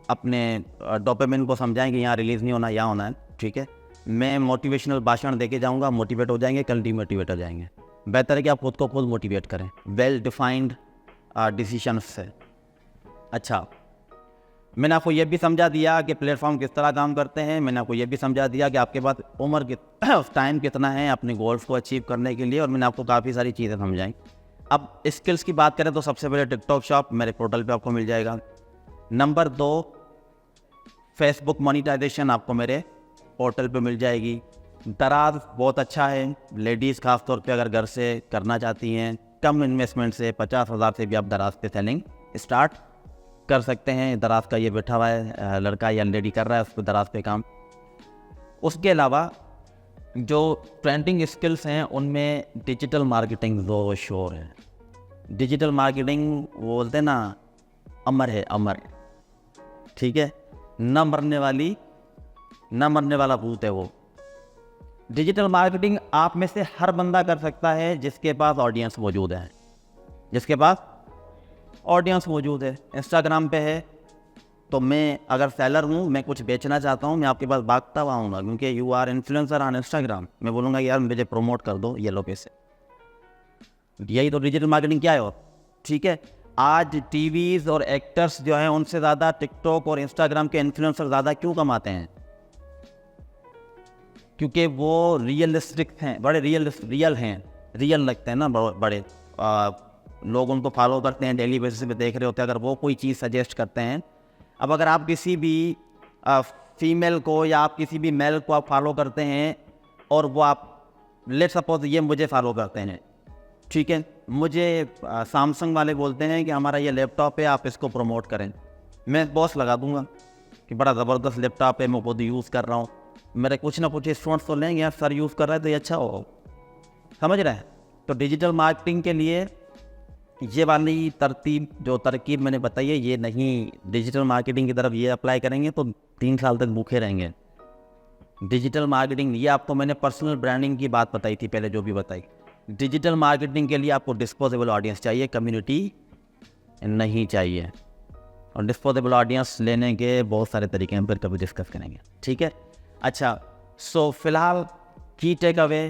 अपने डोपामिन को समझाएं कि यहाँ रिलीज़ नहीं होना, यहाँ होना है, ठीक है। मैं मोटिवेशनल भाषण देके जाऊँगा, मोटिवेट हो जाएंगे, कल डीमोटिवेट हो जाएंगे। बेहतर है कि आप खुद को खुद मोटिवेट करें, वेल डिफाइंड डिसीशंस से। अच्छा, मैंने आपको ये भी समझा दिया कि प्लेटफॉर्म किस तरह काम करते हैं, मैंने आपको ये भी समझा दिया कि आपके पास उम्र टाइम कितना है अपने गोल्स को अचीव करने के लिए, और मैंने आपको काफ़ी सारी चीज़ें समझाई। अब स्किल्स की बात करें तो सबसे पहले टिकटॉक शॉप मेरे पोर्टल पे आपको मिल जाएगा। नंबर 2, फेसबुक मोनेटाइजेशन आपको मेरे पोर्टल पे मिल जाएगी। दराज बहुत अच्छा है, लेडीज़ खास तौर पे अगर घर से करना चाहती हैं, कम इन्वेस्टमेंट से 50,000 से भी आप दराज पे सेलिंग स्टार्ट कर सकते हैं। दराज का ये बैठा हुआ है लड़का या लेडी कर रहा है उस पर दराज पे काम। उसके अलावा जो ट्रेंडिंग स्किल्स हैं उनमें डिजिटल मार्केटिंग ज़ोर शोर है। डिजिटल मार्केटिंग वो बोलते हैं ना, अमर है, अमर, ठीक है, न मरने वाला भूत है वो। डिजिटल मार्केटिंग आप में से हर बंदा कर सकता है जिसके पास ऑडियंस मौजूद है, जिसके पास ऑडियंस मौजूद है। इंस्टाग्राम पे है तो मैं अगर सेलर हूँ, मैं कुछ बेचना चाहता हूँ, मैं आपके पास भागता हुआ आऊँगा क्योंकि you are influencer on Instagram. मैं बोलूँगा यार मुझे प्रमोट कर दो ये लो पैसे। यही तो डिजिटल मार्केटिंग क्या है। और ठीक है, आज टीवीज़ और एक्टर्स जो हैं उनसे ज़्यादा टिकटॉक और इंस्टाग्राम के इन्फ्लुएंसर ज़्यादा क्यों कमाते हैं? क्योंकि वो रियलिस्टिक हैं, बड़े रियल हैं, रियल लगते हैं ना, बड़े लोग उनको फॉलो करते हैं, डेली बेसिस पे देख रहे होते हैं। अगर वो कोई चीज़ सजेस्ट करते हैं, अब अगर आप किसी भी फीमेल को या आप किसी भी मेल को आप फॉलो करते हैं और वो आप लेट सपोज ये मुझे फॉलो करते हैं, ठीक है, मुझे सैमसंग वाले बोलते हैं कि हमारा ये लैपटॉप है, आप इसको प्रमोट करें। मैं बॉस लगा दूंगा कि बड़ा ज़बरदस्त लैपटॉप है, मैं खुद यूज़ कर रहा हूँ, मेरे कुछ ना कुछ स्टूडेंट्स तो लेंगे यार, सर यूज़ कर रहा है तो ये अच्छा हो, समझ रहे हैं। तो डिजिटल मार्केटिंग के लिए ये वाली तरकीब मैंने बताई है, ये नहीं, डिजिटल मार्केटिंग की तरफ ये अप्लाई करेंगे तो 3 साल तक भूखे रहेंगे। डिजिटल मार्केटिंग, ये आपको मैंने पर्सनल ब्रांडिंग की बात बताई थी पहले, जो भी बताई। डिजिटल मार्केटिंग के लिए आपको डिस्पोजेबल ऑडियंस चाहिए, कम्युनिटी नहीं चाहिए। और डिस्पोजेबल ऑडियंस लेने के बहुत सारे तरीके हैं, फिर कभी डिस्कस करेंगे, ठीक है। अच्छा, सो फिलहाल की टेक अवे,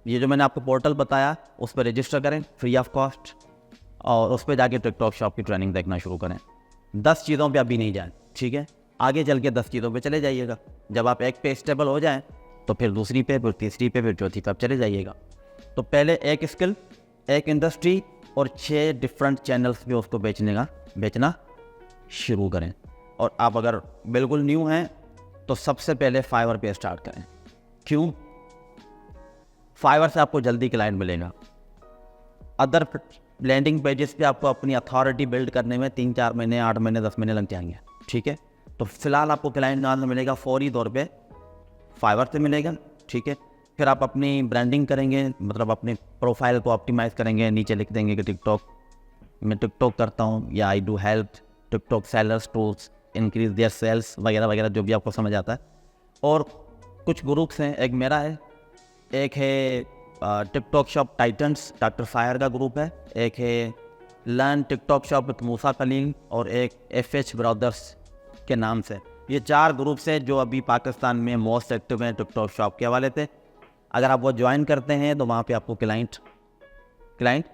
ये जो मैंने आपको पोर्टल बताया उस पर रजिस्टर करें फ्री ऑफ कॉस्ट, और उस पर जाके टिकटॉक शॉप की ट्रेनिंग देखना शुरू करें। 10 चीज़ों पे अभी नहीं जाए, ठीक है, आगे चल के 10 चीज़ों पे चले जाइएगा। जब आप एक पे स्टेबल हो जाएं तो फिर दूसरी पे, फिर तीसरी पे, फिर चौथी पे आप चले जाइएगा। तो पहले एक स्किल, एक इंडस्ट्री और 6 डिफरेंट चैनल्स पे उसको बेचना शुरू करें। और आप अगर बिल्कुल न्यू हैं तो सबसे पहले फाइवर पे स्टार्ट करें। क्यों? फाइवर से आपको जल्दी क्लाइंट मिलेगा। अदर लैंडिंग पेजेस पे आपको अपनी अथॉरिटी बिल्ड करने में 3-4 महीने, 8 महीने, 10 महीने लग जाएंगे, ठीक है। तो फिलहाल आपको क्लाइंट कहाँ से मिलेगा? फौरी तौर पे फाइवर से मिलेगा, ठीक है। फिर आप अपनी ब्रांडिंग करेंगे, मतलब अपने प्रोफाइल को ऑप्टिमाइज़ करेंगे, नीचे लिख देंगे कि मैं टिकटॉक करता हूँ, या I do help TikTok sellers tools increase their sales, वगैरह वगैरह, जो भी आपको समझ आता है। और कुछ ग्रुप्स हैं, एक मेरा है, एक है TikTok shop titans, doctor fire का ग्रुप है, एक है लर्न टिकटॉक शॉप विद मूसा खलील, और एक FH ब्रदर्स के नाम से। ये 4 ग्रुप्स हैं जो अभी पाकिस्तान में मोस्ट एक्टिव हैं टिकटॉक शॉप के हवाले से। अगर आप वो ज्वाइन करते हैं तो वहाँ पे आपको क्लाइंट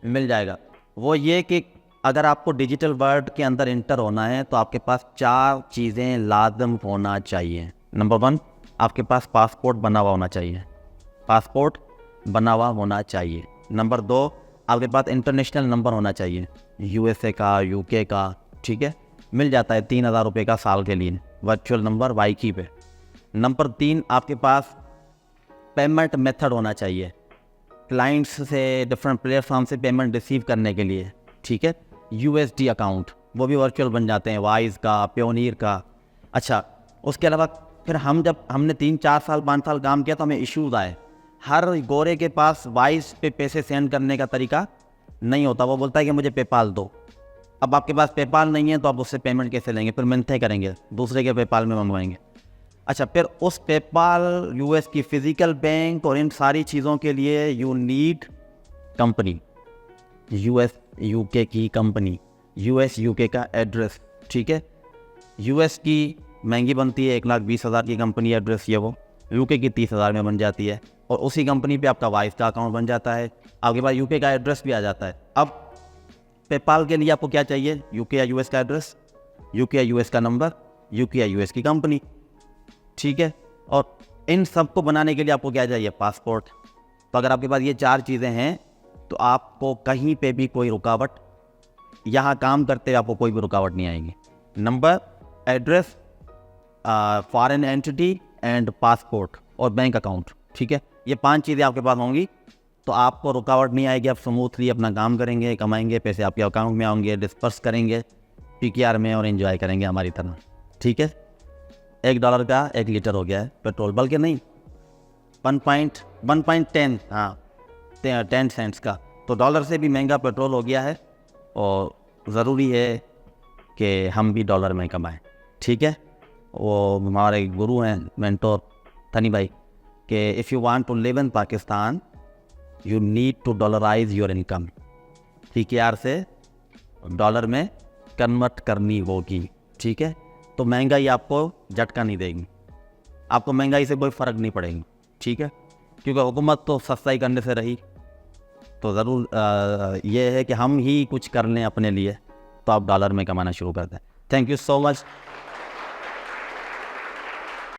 मिल जाएगा। वो ये कि अगर आपको डिजिटल वर्ल्ड के अंदर इंटर होना है तो आपके पास 4 चीज़ें लाजम होना चाहिए। नंबर 1, आपके पास पासपोर्ट बना हुआ होना चाहिए, पासपोर्ट बना हुआ होना चाहिए। नंबर 2, आपके पास इंटरनेशनल नंबर होना चाहिए, USA का, UK का, ठीक है, मिल जाता है 3000 रुपये का साल के लिए, वर्चुअल नंबर वाईकी पे। नंबर 3, आपके पास पेमेंट मेथड होना चाहिए, क्लाइंट्स से, डिफरेंट प्लेटफॉर्म से पेमेंट रिसीव करने के लिए, ठीक है। USD अकाउंट, वो भी वर्चुअल बन जाते हैं, वाइज का, प्योनीर का। अच्छा, उसके अलावा फिर हमने 3-4 साल 5 साल काम किया तो हमें इश्यूज़ आए। हर गोरे के पास वाइज पे पैसे सेंड करने का तरीका नहीं होता, वो बोलता है कि मुझे पेपाल दो। अब आपके पास पेपाल नहीं है तो आप उससे पेमेंट कैसे लेंगे? फिर मिन्थे करेंगे, दूसरे के पेपाल में मंगवाएंगे। अच्छा, फिर उस पेपाल, US की फ़िज़िकल बैंक और इन सारी चीज़ों के लिए you need company, US UK की कंपनी, US UK का एड्रेस, ठीक है। US की महंगी बनती है, 1,20,000 की कंपनी एड्रेस, ये वो UK की 30,000 में बन जाती है, और उसी कंपनी पे आपका वाइफ का अकाउंट बन जाता है, आपके पास UK का एड्रेस भी आ जाता है। अब पेपाल के लिए आपको क्या चाहिए? UK या US का एड्रेस, UK या US का नंबर, UK या US की कंपनी, ठीक है। और इन सब को बनाने के लिए आपको क्या चाहिए? पासपोर्ट। तो अगर आपके पास ये 4 चीज़ें हैं तो आपको कहीं पे भी कोई रुकावट, यहाँ काम करते हुए आपको कोई भी रुकावट नहीं आएगी। Number, address, foreign entity and passport और बैंक अकाउंट, ठीक है। ये 5 चीज़ें आपके पास होंगी तो आपको रुकावट नहीं आएगी, आप स्मूथली अपना काम करेंगे, कमाएंगे, पैसे आपके अकाउंट में आएंगे, डिस्पर्स करेंगे PKR में और एंजॉय करेंगे हमारी तरह, ठीक है। $1 का 1 लीटर हो गया है पेट्रोल, बल्कि नहीं 1.10, हाँ 10 सेंट्स का, तो डॉलर से भी महंगा पेट्रोल हो गया है। और ज़रूरी है कि हम भी डॉलर में कमाएं, ठीक है। वो हमारे गुरु हैं मेंटोर तनी भाई, कि if you want to live in Pakistan you need to dollarize your income, PKR से डॉलर में कन्वर्ट करनी होगी, ठीक है। तो महंगाई आपको झटका नहीं देगी, आपको महंगाई से कोई फ़र्क नहीं पड़ेगी, ठीक है, क्योंकि हुकूमत तो सस्ता ही करने से रही। तो ज़रूर ये है कि हम ही कुछ कर लें अपने लिए, तो आप डॉलर में कमाना शुरू कर दें। Thank you so much.